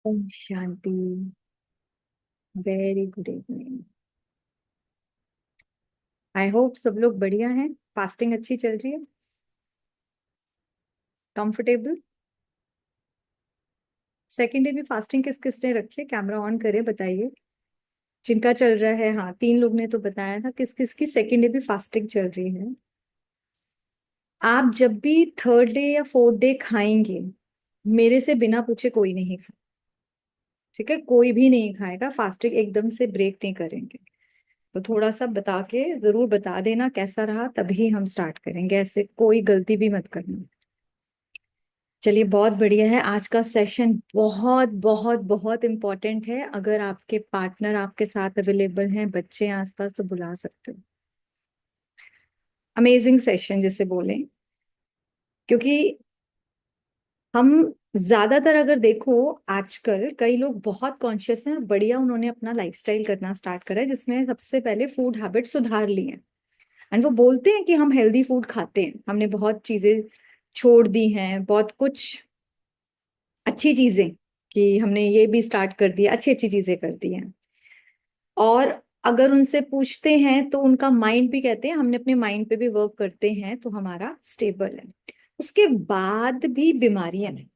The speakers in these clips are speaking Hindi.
Om Shanti. Very good evening. I hope सब लोग बढ़िया हैं। फास्टिंग अच्छी चल रही है। कंफर्टेबल। सेकेंड डे भी फास्टिंग किस किस ने रखी है? कैमरा ऑन करे बताइए। जिनका चल रहा है, हाँ, 3 लोग ने तो बताया था। किस किस की सेकेंड डे भी फास्टिंग चल रही है? आप जब भी थर्ड डे या फोर्थ डे खाएंगे, मेरे से बिना पूछे कोई नहीं खाए। ठीक है, कोई भी नहीं खाएगा। फास्टिंग एकदम से ब्रेक नहीं करेंगे। तो थोड़ा सा बता के जरूर बता देना कैसा रहा, तभी हम स्टार्ट करेंगे। ऐसे कोई गलती भी मत करना। चलिए, बहुत बढ़िया है। आज का सेशन बहुत बहुत बहुत इम्पोर्टेंट है। अगर आपके पार्टनर आपके साथ अवेलेबल हैं, बच्चे हैं आसपास, तो बुला सकते हो। अमेजिंग सेशन जिसे बोलें, क्योंकि हम ज्यादातर अगर देखो, आजकल कई लोग बहुत कॉन्शियस हैं और बढ़िया उन्होंने अपना लाइफस्टाइल करना स्टार्ट करा है, जिसमें सबसे पहले फूड हैबिट सुधार ली है। एंड वो बोलते हैं कि हम हेल्दी फूड खाते हैं, हमने बहुत चीजें छोड़ दी हैं, बहुत कुछ अच्छी चीजें, कि हमने ये भी स्टार्ट कर दिया, अच्छी अच्छी चीजें कर दी हैं। और अगर उनसे पूछते हैं तो उनका माइंड भी कहते हैं हमने अपने माइंड पे भी वर्क करते हैं तो हमारा स्टेबल है। उसके बाद भी बीमारियां हैं,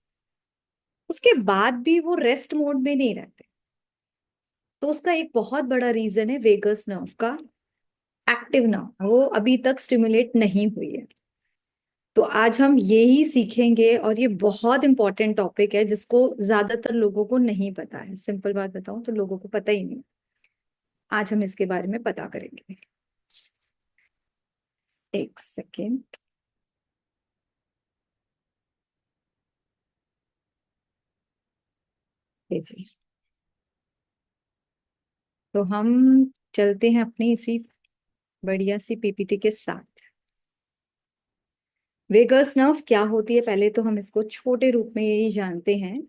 उसके बाद भी वो रेस्ट मोड में नहीं रहते। तो उसका एक बहुत बड़ा रीजन है वेगस नर्व का एक्टिव ना, वो अभी तक स्टिमुलेट नहीं हुई है। तो आज हम यही सीखेंगे, और ये बहुत इंपॉर्टेंट टॉपिक है जिसको ज्यादातर लोगों को नहीं पता है। सिंपल बात बताऊं तो लोगों को पता ही नहीं। आज हम इसके बारे में पता करेंगे। एक सेकेंड। जी, तो हम चलते हैं अपनी इसी बढ़िया सी पीपीटी के साथ। वेगस नर्व क्या होती है, पहले तो हम इसको छोटे रूप में यही जानते हैं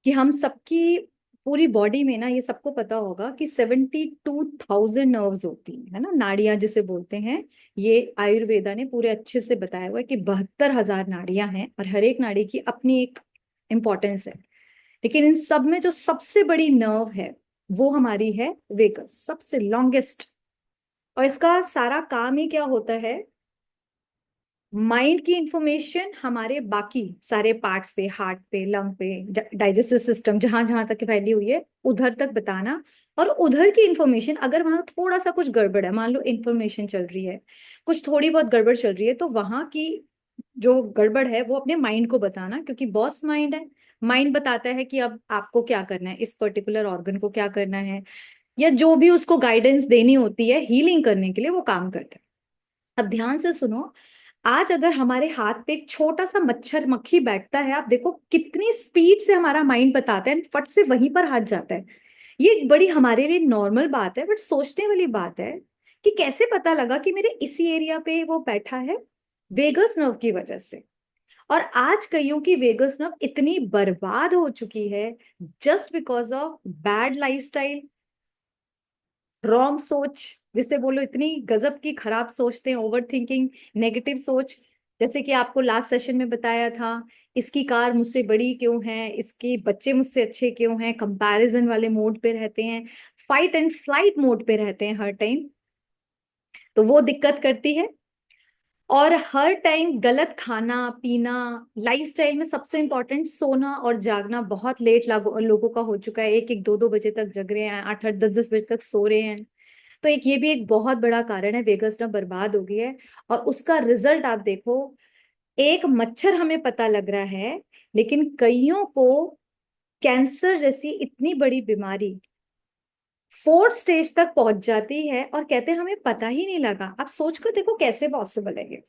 कि हम सबकी पूरी बॉडी में ना, ये सबको पता होगा कि 72,000 नर्व्स होती हैं, है ना, नाड़ियां जिसे बोलते हैं। ये आयुर्वेदा ने पूरे अच्छे से बताया हुआ है कि 72,000 नाड़ियां हैं और हर एक नाड़ी की अपनी एक इंपॉर्टेंस है। लेकिन इन सब में जो सबसे बड़ी नर्व है वो हमारी है वेगस, सबसे लॉन्गेस्ट। और इसका सारा काम ही क्या होता है, माइंड की इंफॉर्मेशन हमारे बाकी सारे पार्ट्स पे, हार्ट पे, लंग पे, डाइजेस्टिव सिस्टम, जहां जहां तक फैली हुई है उधर तक बताना। और उधर की इंफॉर्मेशन अगर वहां थोड़ा सा कुछ गड़बड़ है, मान लो इंफॉर्मेशन चल रही है, कुछ थोड़ी बहुत गड़बड़ चल रही है, तो वहां की जो गड़बड़ है वो अपने माइंड को बताना, क्योंकि बॉस माइंड है। माइंड बताता है कि अब आपको क्या करना है, इस पर्टिकुलर ऑर्गन को क्या करना है, या जो भी उसको गाइडेंस देनी होती है हीलिंग करने के लिए, वो काम करता है। अब ध्यान से सुनो। आज अगर हमारे हाथ पे एक छोटा सा मच्छर मक्खी बैठता है, आप देखो कितनी स्पीड से हमारा माइंड बताता है, फट से वहीं पर हाथ जाता है। ये एक बड़ी हमारे लिए नॉर्मल बात है, बट सोचने वाली बात है कि कैसे पता लगा कि मेरे इसी एरिया पे वो बैठा है। वेगस नर्व की वजह से। और आज कईयों की वेगस नर्व इतनी बर्बाद हो चुकी है, just because of bad lifestyle, wrong सोच, जिसे बोलो इतनी गजब की खराब सोचते हैं, ओवर थिंकिंग, नेगेटिव सोच। जैसे कि आपको लास्ट सेशन में बताया था, इसकी कार मुझसे बड़ी क्यों है, इसके बच्चे मुझसे अच्छे क्यों हैं, कंपैरिजन वाले मोड पे रहते हैं, फाइट एंड फ्लाइट मोड पे रहते हैं हर टाइम। तो वो दिक्कत करती है। और हर टाइम गलत खाना पीना, लाइफस्टाइल में सबसे इंपॉर्टेंट सोना और जागना बहुत लेट लोगों का हो चुका है। 1-1 2-2 बजे तक जग रहे हैं, 8-8 10-10 बजे तक सो रहे हैं। तो एक ये भी एक बहुत बड़ा कारण है, वेगस ना बर्बाद हो गई है। और उसका रिजल्ट आप देखो, एक मच्छर हमें पता लग रहा है, लेकिन कईयों को कैंसर जैसी इतनी बड़ी बीमारी फोर्थ स्टेज तक पहुंच जाती है और कहते हैं हमें पता ही नहीं लगा। आप सोच कर देखो कैसे पॉसिबल है ये,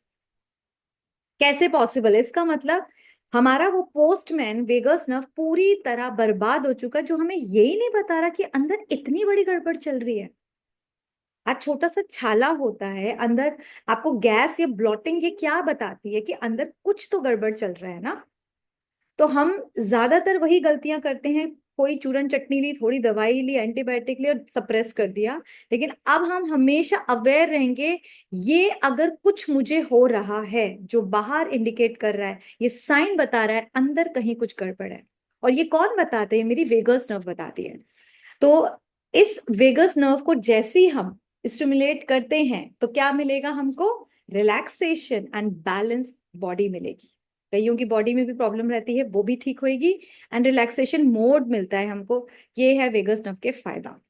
कैसे पॉसिबल है। इसका मतलब हमारा वो पोस्टमैन वेगस नर्व पूरी तरह बर्बाद हो चुका, जो हमें यही नहीं बता रहा कि अंदर इतनी बड़ी गड़बड़ चल रही है। आज छोटा सा छाला होता है अंदर, आपको गैस या ब्लॉटिंग ये क्या बताती है कि अंदर कुछ तो गड़बड़ चल रहा है ना। तो हम ज्यादातर वही गलतियां करते हैं, कोई चूरन चटनी ली, थोड़ी दवाई ली, एंटीबायोटिक ली और सप्रेस कर दिया। लेकिन अब हम हमेशा अवेयर रहेंगे, ये अगर कुछ मुझे हो रहा है जो बाहर इंडिकेट कर रहा है, ये साइन बता रहा है अंदर कहीं कुछ गड़बड़ है। और ये कौन बताते हैं? मेरी वेगस नर्व बताती है। तो इस वेगस नर्व को जैसे ही हम स्टिमुलेट करते हैं तो क्या मिलेगा हमको? रिलैक्सेशन एंड बैलेंस बॉडी मिलेगी। कईयों की बॉडी में भी प्रॉब्लम रहती है, वो भी ठीक होएगी, एंड रिलैक्सेशन मोड मिलता है हमको। ये है वेगस नर्व के फायदा।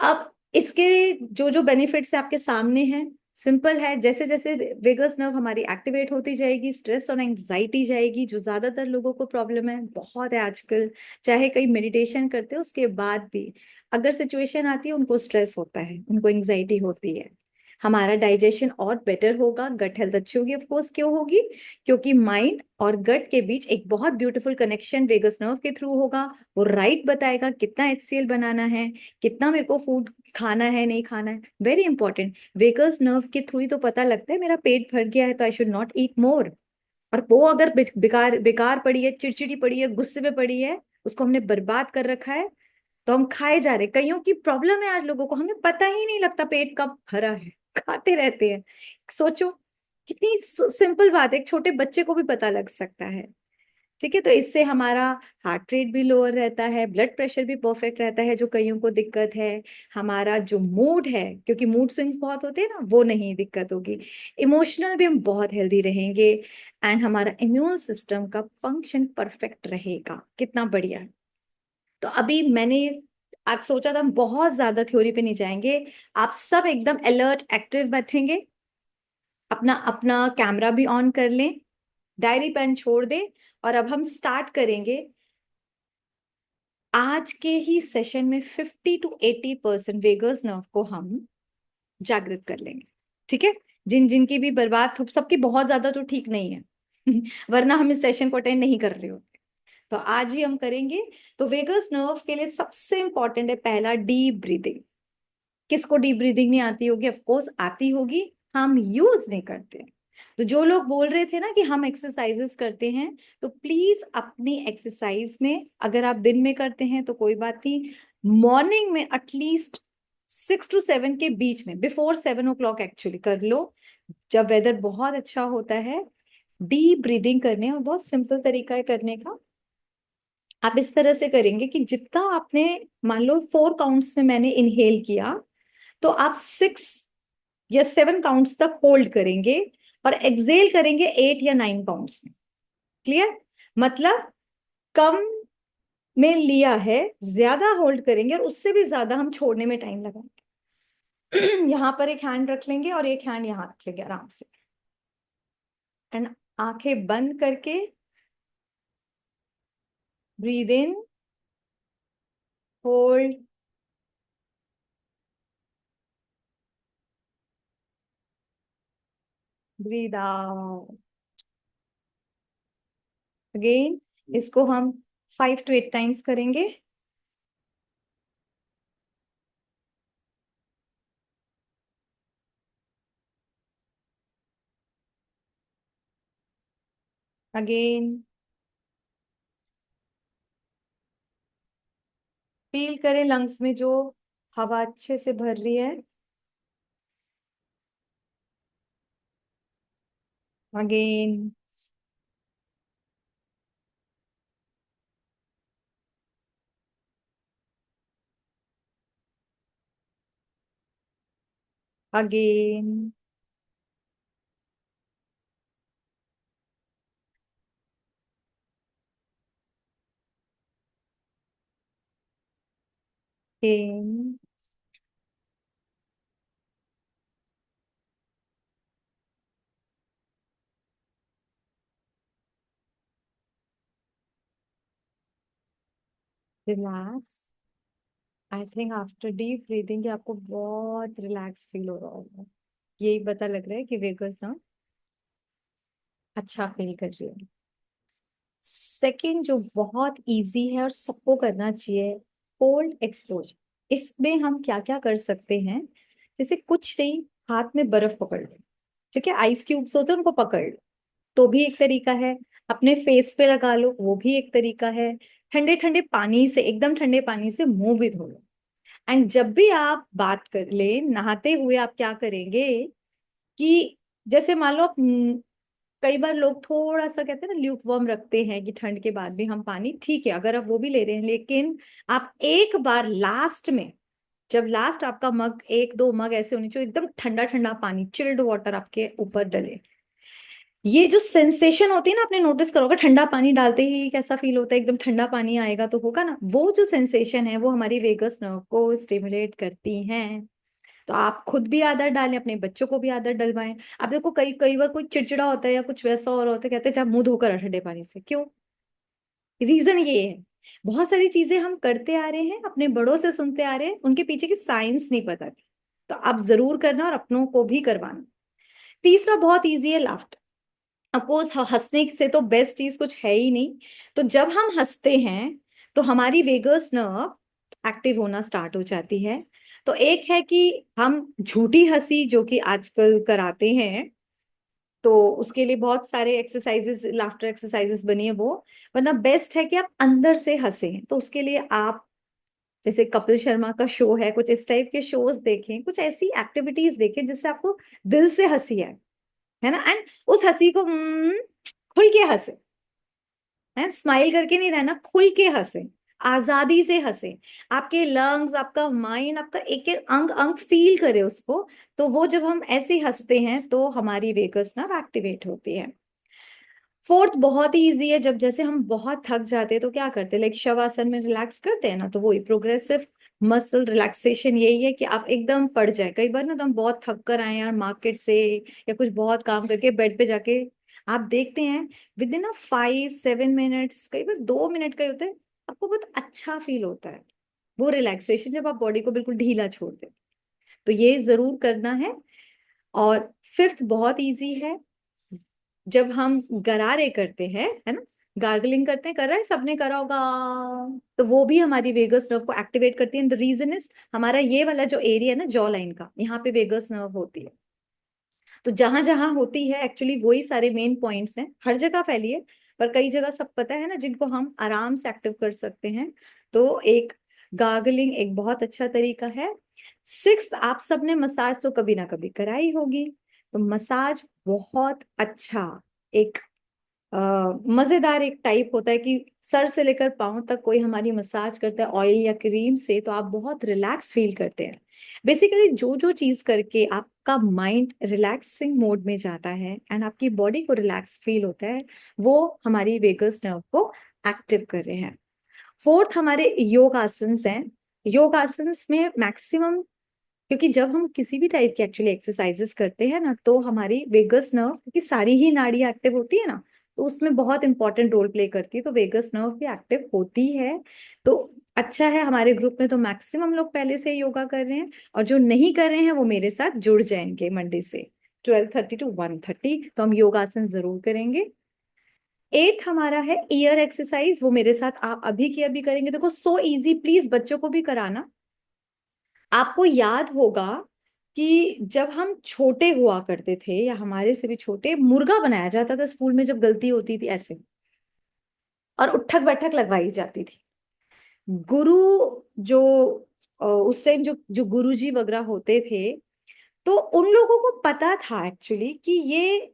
अब इसके जो जो बेनिफिट्स आपके सामने हैं, सिंपल है। जैसे जैसे वेगस नर्व हमारी एक्टिवेट होती जाएगी, स्ट्रेस और एंजाइटी जाएगी, जो ज्यादातर लोगों को प्रॉब्लम है, बहुत है आजकल, चाहे कई मेडिटेशन करते हो उसके बाद भी अगर सिचुएशन आती है, उनको स्ट्रेस होता है, उनको एंजाइटी होती है। हमारा डाइजेशन और बेटर होगा, गट हेल्थ अच्छी होगी। ऑफ कोर्स क्यों होगी? क्योंकि माइंड और गट के बीच एक बहुत ब्यूटीफुल कनेक्शन वेगस नर्व के थ्रू होगा। वो राइट बताएगा कितना HCl बनाना है, कितना मेरे को फूड खाना है, नहीं खाना है। वेरी इंपॉर्टेंट, वेगस नर्व के थ्रू ही तो पता लगता है मेरा पेट भर गया है तो आई शुड नॉट ईट मोर। और वो अगर बेकार बेकार पड़ी है, चिड़चिड़ी पड़ी है, गुस्से में पड़ी है, उसको हमने बर्बाद कर रखा है, तो हम खाए जा रहे। कईयों की प्रॉब्लम है आज लोगों को, हमें पता ही नहीं लगता पेट कब भरा है, खाते रहते हैं। सोचो कितनी सिंपल बात है, एक छोटे बच्चे को भी पता लग सकता है। ठीक है, तो इससे हमारा हार्ट रेट भी लोअर रहता है, ब्लड प्रेशर भी परफेक्ट रहता है, जो कईयों को दिक्कत है। हमारा जो मूड है, क्योंकि मूड स्विंग्स बहुत होते हैं ना, वो नहीं दिक्कत होगी। इमोशनल भी हम बहुत हेल्दी रहेंगे, एंड हमारा इम्यून सिस्टम का फंक्शन परफेक्ट रहेगा। कितना बढ़िया है। तो अभी मैंने आज सोचा था हम बहुत ज्यादा थ्योरी पे नहीं जाएंगे, आप सब एकदम अलर्ट एक्टिव बैठेंगे, अपना अपना कैमरा भी ऑन कर लें, डायरी पेन छोड़ दें, और अब हम स्टार्ट करेंगे। आज के ही सेशन में 50 to 80% वेगस नर्व को हम जागृत कर लेंगे। ठीक है, जिन जिनकी भी बर्बाद, सबकी बहुत ज्यादा तो ठीक नहीं है वरना हम इस सेशन को अटेंड नहीं कर रहे होते। तो आज ही हम करेंगे। तो वेगस नर्व के लिए सबसे इंपॉर्टेंट है पहला, डीप ब्रीदिंग। किसको डीप ब्रीदिंग नहीं आती होगी? ऑफ कोर्स आती होगी, हम यूज नहीं करते। तो जो लोग बोल रहे थे ना कि हम एक्सरसाइजेस करते हैं, तो प्लीज अपनी एक्सरसाइज में, अगर आप दिन में करते हैं तो कोई बात नहीं, मॉर्निंग में एटलीस्ट 6 to 7 के बीच में, बिफोर 7 o'clock एक्चुअली कर लो, जब वेदर बहुत अच्छा होता है। डीप ब्रीदिंग करने, और बहुत सिंपल तरीका है करने का। आप इस तरह से करेंगे कि जितना आपने, मान लो 4 काउंट्स में मैंने इनहेल किया, तो आप 6 या 7 काउंट्स तक होल्ड करेंगे, और एक्सेल करेंगे 8 या 9 काउंट्स में। क्लियर? मतलब कम में लिया है, ज्यादा होल्ड करेंगे, और उससे भी ज्यादा हम छोड़ने में टाइम लगाएंगे। यहां पर एक हैंड रख लेंगे और एक हैंड यहां रख लेंगे आराम से, एंड आंखें बंद करके breathe in, hold, breathe out. Again इसको हम 5 to 8 टाइम्स करेंगे। अगेन फील करें लंग्स में जो हवा अच्छे से भर रही है। Again, again, again. Relax. I think after deep breathing आपको बहुत रिलैक्स फील हो रहा होगा। यही पता लग रहा है कि वेगस ना अच्छा फील कर रही है। सेकंड जो बहुत इजी है और सबको करना चाहिए, कोल्ड एक्सपोजर। इसमें हम क्या क्या कर सकते हैं? जैसे कुछ नहीं, हाथ में बर्फ पकड़ लो। ठीक है, आइस क्यूब्स होते हैं, उनको पकड़ लो, तो भी एक तरीका है। अपने फेस पे लगा लो, वो भी एक तरीका है। ठंडे ठंडे पानी से, एकदम ठंडे पानी से मुंह भी धो लो। एंड जब भी आप बात कर ले, नहाते हुए आप क्या करेंगे कि जैसे मान लो कई बार लोग थोड़ा सा कहते हैं ना ल्यूक वार्म रखते हैं कि ठंड के बाद भी हम पानी, ठीक है अगर आप वो भी ले रहे हैं, लेकिन आप एक बार लास्ट में, जब लास्ट आपका मग, एक दो मग ऐसे होने चाहिए एकदम ठंडा ठंडा पानी, चिल्ड वाटर आपके ऊपर डले। ये जो सेंसेशन होती है ना, आपने नोटिस करोगे ठंडा पानी डालते ही कैसा फील होता है, एकदम ठंडा पानी आएगा तो होगा ना, वो जो सेंसेशन है वो हमारी वेगस नर्व को स्टिमुलेट करती हैं। तो आप खुद भी आदत डालें, अपने बच्चों को भी आदत डलवाएं। अब देखो कई कई बार कोई चिड़चिड़ा होता है या कुछ वैसा और होता है, कहते हैं जब मुंह धोकर आ ठंडे पानी से, क्यों? रीजन ये है, बहुत सारी चीजें हम करते आ रहे हैं, अपने बड़ों से सुनते आ रहे हैं, उनके पीछे की साइंस नहीं पता थी। तो आप जरूर करना और अपनों को भी करवाना। तीसरा बहुत इजी है, लाफ्टर। अफकोर्स हंसने से तो बेस्ट चीज कुछ है ही नहीं। तो जब हम हंसते हैं तो हमारी वेगस नर्व एक्टिव होना स्टार्ट हो जाती है। तो एक है कि हम झूठी हंसी जो कि आजकल कराते हैं, तो उसके लिए बहुत सारे एक्सरसाइजेस, लाफ्टर एक्सरसाइजेस बनी है वो। वरना बेस्ट है कि आप अंदर से हंसें। तो उसके लिए आप जैसे कपिल शर्मा का शो है, कुछ इस टाइप के शोज देखें, कुछ ऐसी एक्टिविटीज देखें जिससे आपको दिल से हंसी आए, है ना। एंड उस हंसी को खुल के हंसे, है, स्माइल करके नहीं रहना, खुल के हंसे, आजादी से हंसे। आपके लंग्स, आपका माइंड, आपका एक एक अंग अंग फील करे उसको। तो वो जब हम ऐसे हंसते हैं तो हमारी वेगस नर्व एक्टिवेट होती है। फोर्थ बहुत ही इजी है, जब जैसे हम बहुत थक जाते हैं तो क्या करते हैं, लाइक शवासन में रिलैक्स करते हैं ना, तो वही प्रोग्रेसिव मसल रिलैक्सेशन यही है कि आप एकदम पड़ जाए। कई बार ना तो हम बहुत थक कर आए यार मार्केट से या कुछ बहुत काम करके बेड पे जाके, आप देखते हैं विद इन 5-7 मिनट्स, कई बार 2 मिनट का ही होता है, आपको बहुत अच्छा फील होता है वो रिलैक्सेशन, जब आप बॉडी को बिल्कुल ढीला छोड़ देते। तो ये जरूर करना है। और फिफ्थ बहुत इजी है, जब हम गरारे करते हैं, है ना, गार्गलिंग करते हैं, कर रहा है सबने करा होगा, तो वो भी हमारी वेगस नर्व को एक्टिवेट करती है। द रीजन इज हमारा ये वाला जो एरिया है ना जॉ लाइन का, यहाँ पे वेगस नर्व होती है। तो जहां जहां होती है एक्चुअली वही सारे मेन पॉइंट्स हैं, हर जगह फैली है, पर कई जगह सब पता है ना जिनको हम आराम से एक्टिव कर सकते हैं। तो एक गार्गलिंग एक बहुत अच्छा तरीका है। सिक्स, आप सबने मसाज तो कभी ना कभी कराई होगी। तो मसाज बहुत अच्छा एक मजेदार एक टाइप होता है कि सर से लेकर पांव तक कोई हमारी मसाज करता है ऑयल या क्रीम से, तो आप बहुत रिलैक्स फील करते हैं। बेसिकली जो जो चीज करके आपका माइंड रिलैक्सिंग मोड में जाता है एंड आपकी बॉडी को रिलैक्स फील होता है, वो हमारी वेगस नर्व को एक्टिव कर रहे हैं। फोर्थ हमारे योग आसन्स हैं। योग आसन्स में मैक्सिमम, क्योंकि जब हम किसी भी टाइप की एक्चुअली एक्सरसाइजेस करते हैं ना, तो हमारी वेगस नर्व, क्योंकि सारी ही नाड़ी एक्टिव होती है ना, तो उसमें बहुत इंपॉर्टेंट रोल प्ले करती है, तो वेगस नर्व भी एक्टिव होती है। तो अच्छा है, हमारे ग्रुप में तो मैक्सिमम लोग पहले से ही योगा कर रहे हैं, और जो नहीं कर रहे हैं वो मेरे साथ जुड़ जाएंगे मंडे से 12:30 to 1:30, तो हम योगासन जरूर करेंगे। एट्थ हमारा है ईयर एक्सरसाइज, वो मेरे साथ आप अभी की अभी करेंगे। देखो सो इजी, प्लीज बच्चों को भी कराना। आपको याद होगा कि जब हम छोटे हुआ करते थे या हमारे से भी छोटे, मुर्गा बनाया जाता था स्कूल में जब गलती होती थी ऐसे, और उठक बैठक लगवाई जाती थी। गुरु जो उस टाइम जो जो गुरुजी वगैरह होते थे, तो उन लोगों को पता था एक्चुअली कि ये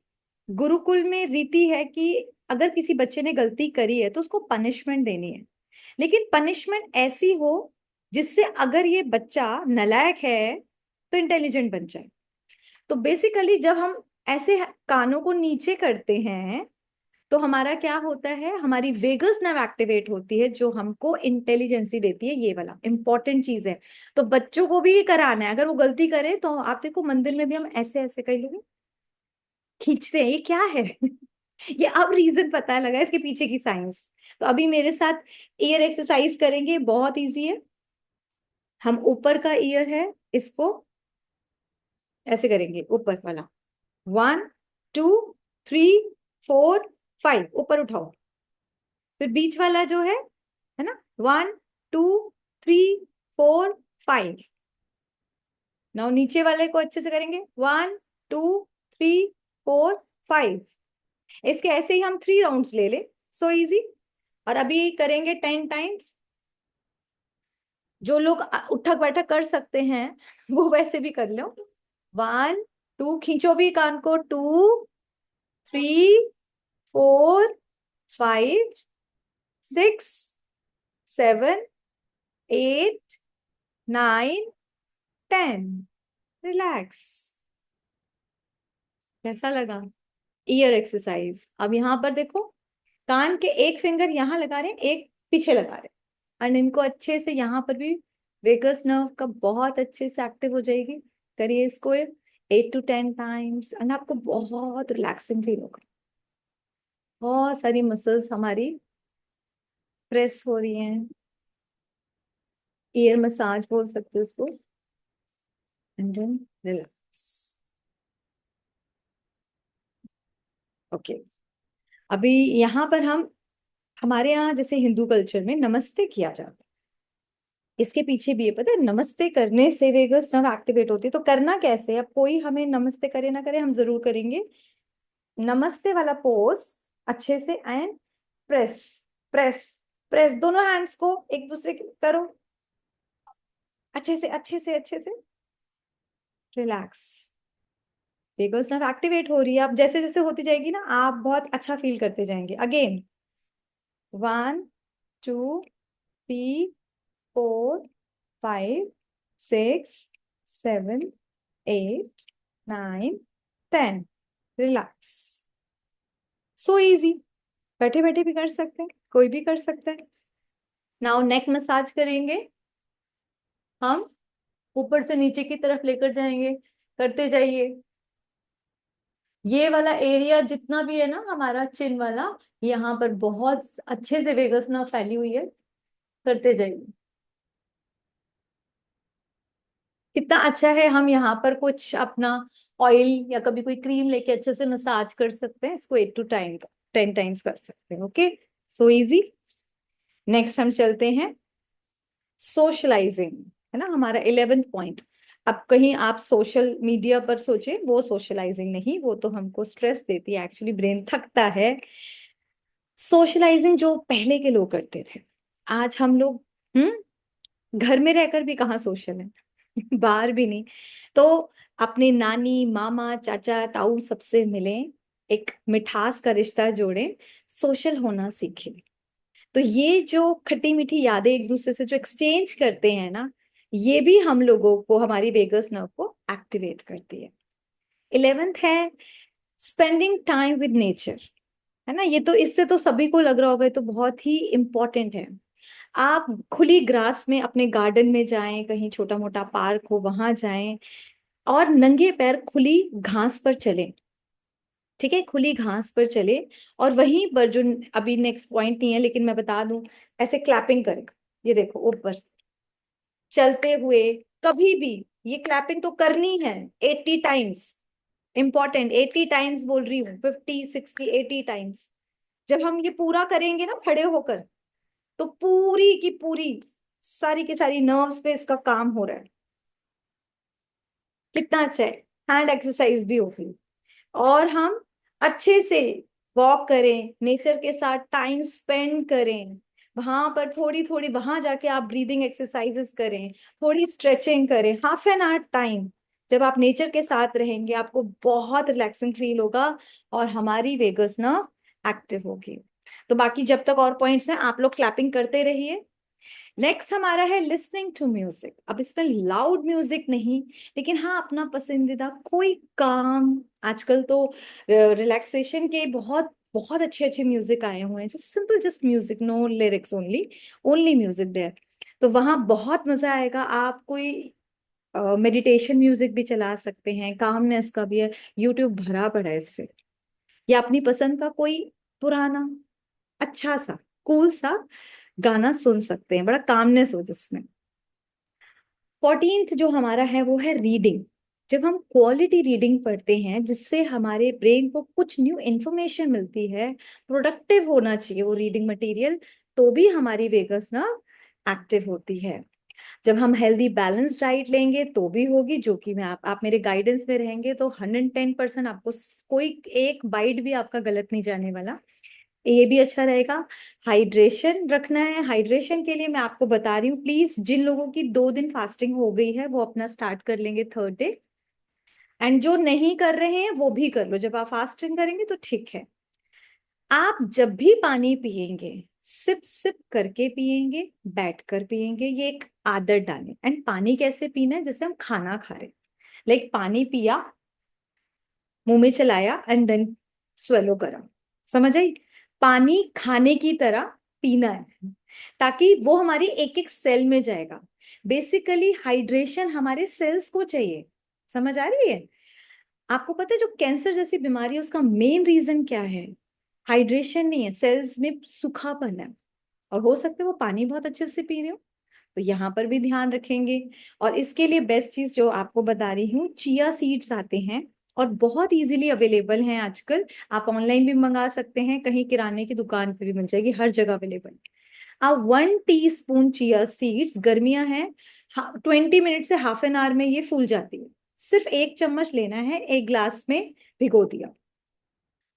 गुरुकुल में रीति है कि अगर किसी बच्चे ने गलती करी है तो उसको पनिशमेंट देनी है, लेकिन पनिशमेंट ऐसी हो जिससे अगर ये बच्चा नालायक है तो इंटेलिजेंट बन जाए। तो बेसिकली जब हम ऐसे कानों को नीचे करते हैं तो हमारा क्या होता है, हमारी वेगस नर्व एक्टिवेट होती है जो हमको इंटेलिजेंसी देती है, ये वाला इंपॉर्टेंट चीज है। तो बच्चों को भी ये कराना है, अगर वो गलती करे तो आप देखो मंदिर में भी हम ऐसे ऐसे कई लोग खींचते हैं, ये क्या है ये अब रीजन पता लगा इसके पीछे की साइंस। तो अभी मेरे साथ ईयर एक्सरसाइज करेंगे, बहुत इजी है। हम ऊपर का ईयर है, इसको ऐसे करेंगे, ऊपर वाला, 1, 2, 3, 4, 5, ऊपर उठाओ। फिर बीच वाला जो है ना, 1, 2, 3, 4, 5। नाउ नीचे वाले को अच्छे से करेंगे, 1, 2, 3, 4, 5। इसके ऐसे ही हम 3 राउंड्स ले ले, सो इजी। और अभी करेंगे 10 टाइम्स। जो लोग उठक बैठक कर सकते हैं वो वैसे भी कर लो। 1, 2, खींचो भी कान को, 2, 3 4 5 6 7 8 9 10। रिलैक्स। कैसा लगा? Year exercise. अब यहाँ पर देखो, कान के एक फिंगर यहाँ लगा रहे हैं, एक पीछे लगा रहे हैं, और इनको अच्छे से यहाँ पर भी वेगस नर्व का बहुत अच्छे से एक्टिव हो जाएगी। करिए इसको 8 to 10 टाइम्स, एंड आपको बहुत रिलैक्सिंग फील होगा। बहुत सारी मसल्स हमारी प्रेस हो रही हैं। ईयर मसाज बोल सकते हो उसको। And then relax. ओके। अभी यहाँ पर हम, हमारे यहाँ जैसे हिंदू कल्चर में नमस्ते किया जाता है, इसके पीछे भी ये पता है, नमस्ते करने से वेगस नर्व एक्टिवेट होती है। तो करना कैसे? अब कोई हमें नमस्ते करे ना करे, हम जरूर करेंगे नमस्ते वाला पोज अच्छे से, एंड प्रेस प्रेस प्रेस, दोनों हैंड्स को एक दूसरे के करो, अच्छे से अच्छे से अच्छे से। रिलैक्स। वेगस नर्व एक्टिवेट हो रही है। अब जैसे जैसे होती जाएगी ना, आप बहुत अच्छा फील करते जाएंगे। अगेन 1 2 3 4 5 6 7 8 9 10। रिलैक्स। So easy. बैठे बैठे भी कर सकते हैं, कोई भी कर सकता है। नाउ नेक मसाज करेंगे हम, ऊपर से नीचे की तरफ लेकर जाएंगे, करते जाइए। ये वाला एरिया जितना भी है ना हमारा चिन वाला, यहाँ पर बहुत अच्छे से वेगस नर्व फैली हुई है। करते जाइए। कितना अच्छा है, हम यहाँ पर कुछ अपना ऑयल या कभी कोई क्रीम लेके अच्छे से मसाज कर सकते हैं इसको। 8 to 10 टाइम्स कर सकते हैं। Okay, so easy. नेक्स्ट हम चलते हैं सोशलाइजिंग, है ना हमारा 11th पॉइंट। अब कहीं आप सोशल मीडिया पर सोचे, वो सोशलाइजिंग नहीं, वो तो हमको स्ट्रेस देती है, एक्चुअली ब्रेन थकता है। सोशलाइजिंग जो पहले के लोग करते थे, आज हम लोग घर में रहकर भी कहाँ सोशल है। बाहर भी नहीं। तो अपने नानी मामा चाचा ताऊ सबसे मिले, एक मिठास का रिश्ता जोड़े, सोशल होना सीखे। तो ये जो खट्टी मीठी यादें एक दूसरे से जो एक्सचेंज करते हैं ना, ये भी हम लोगों को, हमारी वेगस नर्व को एक्टिवेट करती है। 11th है स्पेंडिंग टाइम विद नेचर, है ना। ये तो, इससे तो सभी को लग रहा होगा, ये तो बहुत ही इंपॉर्टेंट है। आप खुली ग्रास में अपने गार्डन में जाएं, कहीं छोटा मोटा पार्क हो वहां जाएं, और नंगे पैर खुली घास पर चलें। ठीक है, खुली घास पर चले, और वहीं पर जो, अभी नेक्स्ट पॉइंट नहीं है लेकिन मैं बता दूं, ऐसे क्लैपिंग करेगा। ये देखो ऊपर से चलते हुए कभी भी ये क्लैपिंग तो करनी है 80 टाइम्स। इंपॉर्टेंट, 80 टाइम्स बोल रही हूँ, 50 60 80 टाइम्स। जब हम ये पूरा करेंगे ना खड़े होकर, तो पूरी की पूरी, सारी की सारी नर्व्स पे इसका काम हो रहा है। कितना अच्छा है। हैंड एक्सरसाइज भी होगी, और हम अच्छे से वॉक करें, नेचर के साथ टाइम स्पेंड करें। वहां पर थोड़ी थोड़ी, वहां जाके आप ब्रीदिंग एक्सरसाइजेस करें, थोड़ी स्ट्रेचिंग करें, ½ टाइम। जब आप नेचर के साथ रहेंगे, आपको बहुत रिलैक्सिंग फील होगा, और हमारी वेगस नर्व एक्टिव होगी। तो बाकी जब तक और पॉइंट्स हैं, आप लोग क्लैपिंग करते रहिए। नेक्स्ट हमारा है लिसनिंग टू म्यूजिक। अब इसमें लाउड म्यूजिक नहीं, लेकिन हाँ अपना पसंदीदा कोई काम, आजकल तो रिलैक्सेशन के बहुत बहुत अच्छे अच्छे म्यूजिक आए हुए हैं, जो simple just music, no lyrics, only only music there. तो वहां बहुत मजा आएगा। आप कोई मेडिटेशन म्यूजिक भी चला सकते हैं, कामनेस का भी है, यूट्यूब भरा पड़ा है इससे। या अपनी पसंद का कोई पुराना अच्छा सा कूल सा गाना सुन सकते हैं, बड़ा कामनेस हो जिसमें। 14th जो हमारा है वो है रीडिंग। जब हम क्वालिटी रीडिंग पढ़ते हैं, जिससे हमारे ब्रेन को कुछ न्यू इंफॉर्मेशन मिलती है, प्रोडक्टिव होना चाहिए वो रीडिंग मटेरियल, तो भी हमारी वेगस ना एक्टिव होती है। जब हम हेल्दी बैलेंस डाइट लेंगे तो भी होगी, जो कि मैं आप मेरे गाइडेंस में रहेंगे तो 110% आपको कोई एक बाइट भी आपका गलत नहीं जाने वाला। ये भी अच्छा रहेगा। हाइड्रेशन रखना है। हाइड्रेशन के लिए मैं आपको बता रही हूँ, प्लीज जिन लोगों की 2 दिन फास्टिंग हो गई है, वो अपना स्टार्ट कर लेंगे 3rd डे। एंड जो नहीं कर रहे हैं वो भी कर लो, जब आप फास्टिंग करेंगे तो ठीक है। आप जब भी पानी पिएंगे सिप सिप करके पिएंगे, बैठ कर पिएंगे, ये एक आदत डालें। एंड पानी कैसे पीना है, जैसे हम खाना खा रहे, लाइक पानी पिया, मुंह में चलाया एंड देन स्वेलो करा, समझ आई? पानी खाने की तरह पीना है, ताकि वो हमारी एक एक सेल में जाएगा। बेसिकली हाइड्रेशन हमारे सेल्स को चाहिए, समझ आ रही है? आपको पता है जो कैंसर जैसी बीमारी है उसका मेन रीजन क्या है? हाइड्रेशन नहीं है, सेल्स में सूखापन है। और हो सकता है वो पानी बहुत अच्छे से पी रहे हो, तो यहाँ पर भी ध्यान रखेंगे। और इसके लिए बेस्ट चीज जो आपको बता रही हूँ, चिया सीड्स आते हैं और बहुत इजीली अवेलेबल हैं आजकल। आप ऑनलाइन भी मंगा सकते हैं, कहीं किराने की दुकान पे भी मिल जाएगी, हर जगह अवेलेबल। आप 1 टीस्पून चिया सीड्स, गर्मियां हैं, 20 मिनट से हाफ एन आवर में ये फूल जाती है। सिर्फ 1 चम्मच लेना है, एक ग्लास में भिगो दिया।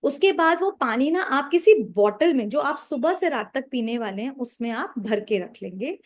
उसके बाद वो पानी ना आप किसी बॉटल में, जो आप सुबह से रात तक पीने वाले हैं, उसमें आप भर के रख लेंगे।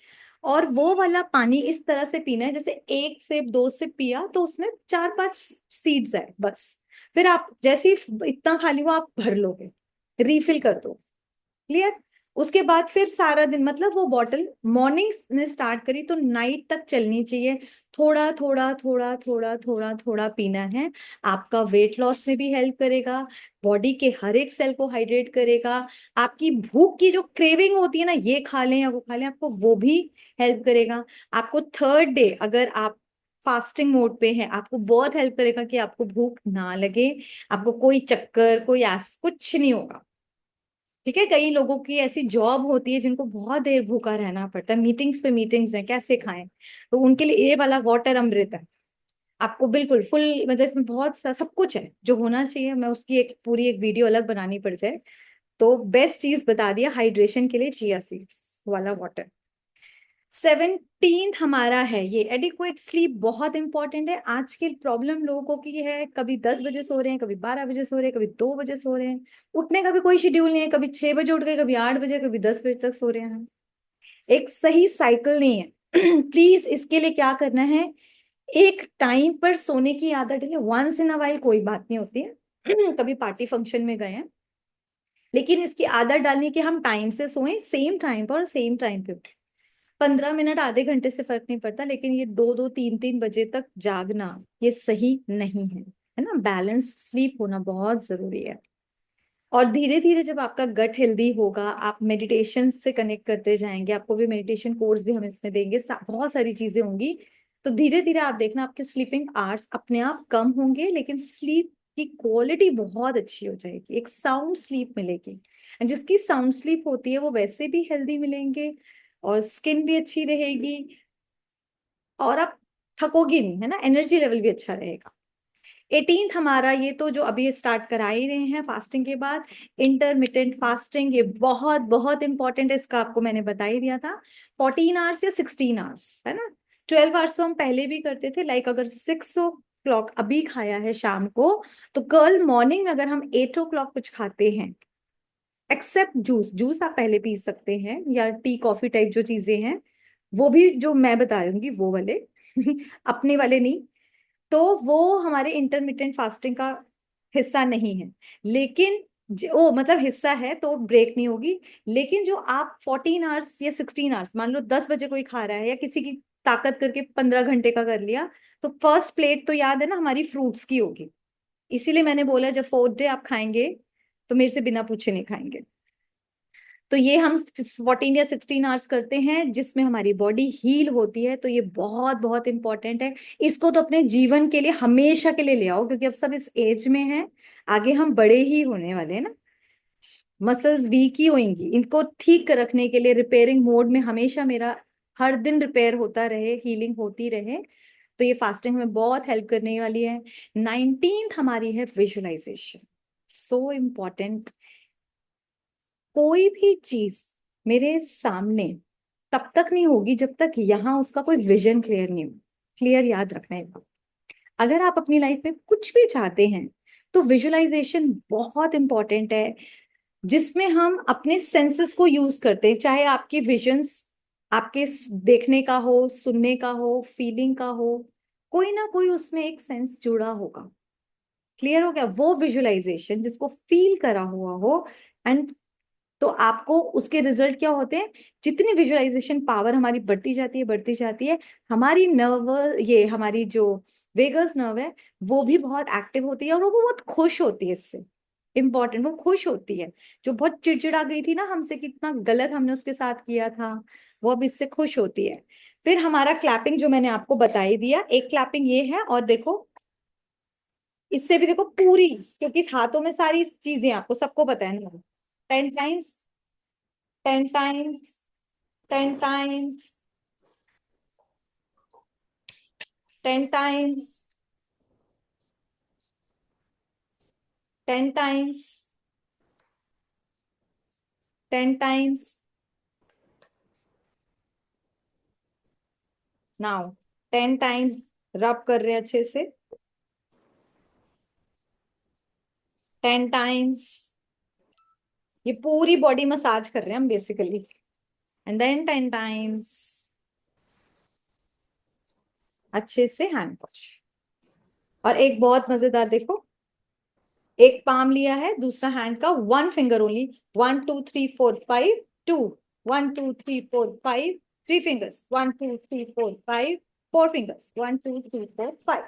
और वो वाला पानी इस तरह से पीना है, जैसे 1 सिप 2 सिप पिया तो उसमें 4-5 सीड्स है बस। फिर आप जैसे ही इतना खाली हुआ आप भर लोगे, रीफिल कर दो। क्लियर? उसके बाद फिर सारा दिन, मतलब वो बॉटल मॉर्निंग ने स्टार्ट करी तो नाइट तक चलनी चाहिए। थोड़ा थोड़ा थोड़ा थोड़ा थोड़ा थोड़ा पीना है। आपका वेट लॉस में भी हेल्प करेगा, बॉडी के हर एक सेल को हाइड्रेट करेगा। आपकी भूख की जो क्रेविंग होती है ना, ये खा लें या वो खा लें, आपको वो भी हेल्प करेगा। आपको थर्ड डे अगर आप फास्टिंग मोड पे हैं, आपको बहुत हेल्प करेगा कि आपको भूख ना लगे, आपको कोई चक्कर कोई ऐस कुछ नहीं होगा। ठीक है? कई लोगों की ऐसी जॉब होती है जिनको बहुत देर भूखा रहना पड़ता है, मीटिंग्स पे मीटिंग्स हैं, कैसे खाएं? तो उनके लिए ये वाला वाटर अमृत है। आपको बिल्कुल फुल, मतलब इसमें बहुत सा सब कुछ है जो होना चाहिए। मैं उसकी एक पूरी एक वीडियो अलग बनानी पड़ जाए। तो बेस्ट चीज बता दिया हाइड्रेशन के लिए, चिया सीड्स वाला वाटर। 17 हमारा है ये एडिक्वेट स्लीप, बहुत इंपॉर्टेंट है। आज की प्रॉब्लम लोगों की है, कभी 10 बजे सो रहे हैं, कभी 12 बजे सो रहे हैं, कभी 2 बजे सो रहे हैं। उठने का भी कोई शेड्यूल नहीं है, कभी 6 बजे उठ गए, कभी 8 बजे, कभी 10 बजे तक सो रहे हैं। एक सही साइकिल नहीं है। प्लीज इसके लिए क्या करना है, एक टाइम पर सोने की आदत है। वंस इन अ वाइल कोई बात नहीं होती है। कभी पार्टी फंक्शन में गए हैं, लेकिन इसकी आदत डालनी कि हम टाइम से सोएं, सेम टाइम पर और सेम टाइम पे उठें। 15 मिनट आधे घंटे से फर्क नहीं पड़ता, लेकिन ये 2-2 3-3 बजे तक जागना ये सही नहीं है ना? बैलेंस स्लीप होना बहुत जरूरी है। और धीरे धीरे जब आपका गट हेल्दी होगा, आप मेडिटेशन से कनेक्ट करते जाएंगे, आपको भी मेडिटेशन कोर्स भी हम इसमें देंगे, बहुत सारी चीजें होंगी। तो धीरे धीरे आप देखना आपके स्लीपिंग आवर्स अपने आप कम होंगे, लेकिन स्लीप की क्वालिटी बहुत अच्छी हो जाएगी, एक साउंड स्लीप मिलेगी। एंड जिसकी साउंड स्लीप होती है वो वैसे भी हेल्दी मिलेंगे, और स्किन भी अच्छी रहेगी, और आप थकोगी नहीं, है ना? एनर्जी लेवल भी अच्छा रहेगा। 18 हमारा ये तो जो अभी स्टार्ट करा ही रहे हैं फास्टिंग के बाद, इंटरमिटेंट फास्टिंग, ये बहुत बहुत इंपॉर्टेंट है। इसका आपको मैंने बता ही दिया था, 14 आवर्स या 16 आवर्स, है ना? 12 आवर्स तो हम पहले भी करते थे, लाइक अगर 6 o'clock अभी खाया है शाम को, तो कल मॉर्निंग में अगर हम 8 o'clock कुछ खाते हैं, एक्सेप्ट जूस, जूस आप पहले पी सकते हैं, या टी कॉफी टाइप जो चीजें हैं, वो भी जो मैं बता रही हूँ वो वाले, अपने वाले नहीं। तो वो हमारे इंटरमिटेंट फास्टिंग का हिस्सा नहीं है। लेकिन ओ मतलब हिस्सा है तो ब्रेक नहीं होगी। लेकिन जो आप 14 आवर्स या 16 आवर्स, मान लो 10 बजे कोई खा रहा है, या किसी की ताकत करके 15 घंटे का कर लिया, तो फर्स्ट प्लेट तो याद है ना हमारी फ्रूट्स की होगी। इसीलिए मैंने बोला जब 4th डे आप खाएंगे तो मेरे से बिना पूछे नहीं खाएंगे। तो ये हम 14 या 16 आवर्स करते हैं, जिसमें हमारी बॉडी हील होती है। तो ये बहुत बहुत इंपॉर्टेंट है। इसको तो अपने जीवन के लिए हमेशा के लिए ले आओ, क्योंकि अब सब इस एज में हैं, आगे हम बड़े ही होने वाले हैं ना, मसल्स वीक ही होंगी। इनको ठीक रखने के लिए रिपेयरिंग मोड में हमेशा मेरा हर दिन रिपेयर होता रहे, हीलिंग होती रहे। तो ये फास्टिंग में बहुत हेल्प करने वाली है। 19 हमारी है विजुअलाइजेशन, सो इम्पॉर्टेंट। कोई भी चीज मेरे सामने तब तक नहीं होगी जब तक यहाँ उसका कोई विजन क्लियर नहीं हो। क्लियर याद रखना है बात। अगर आप अपनी लाइफ में कुछ भी चाहते हैं तो विजुअलाइजेशन बहुत इंपॉर्टेंट है, जिसमें हम अपने सेंसेस को यूज करते हैं। चाहे आपके विजन्स, आपके देखने का हो, सुनने का हो, फीलिंग का हो, कोई ना कोई उसमें एक सेंस जुड़ा होगा। क्लियर हो गया? वो विजुअलाइजेशन जिसको फील करा हुआ हो, एंड तो आपको उसके रिजल्ट क्या होते हैं? जितनी विजुअलाइजेशन पावर हमारी बढ़ती जाती है, बढ़ती जाती है, हमारी नर्व, ये हमारी जो वेगस नर्व है, वो भी बहुत एक्टिव होती है और वो बहुत खुश होती है इससे। इंपॉर्टेंट, वो खुश होती है। जो बहुत चिड़चिड़ा गई थी ना हमसे, कितना गलत हमने उसके साथ किया था, वो अब इससे खुश होती है। फिर हमारा क्लैपिंग जो मैंने आपको बता ही दिया, एक क्लैपिंग ये है, और देखो इससे भी देखो पूरी, क्योंकि हाथों में सारी चीजें आपको सबको पता है ना। 10 times, 10 times, 10 times, 10 times, 10 times, 10 times. Now 10 times रब कर रहे हैं अच्छे से, 10 टाइम्स। ये पूरी बॉडी मसाज कर रहे हैं हम बेसिकली। एंड देन 10 टाइम्स अच्छे से हैंड वॉश। और एक बहुत मजेदार देखो, एक पाम लिया है, दूसरा हैंड का 1 finger only, 1 2 3 4 5, 2, 1 2 3 4 5, 3 fingers, 1 2 3 4 5, 4 fingers, 1 2 3 4 5।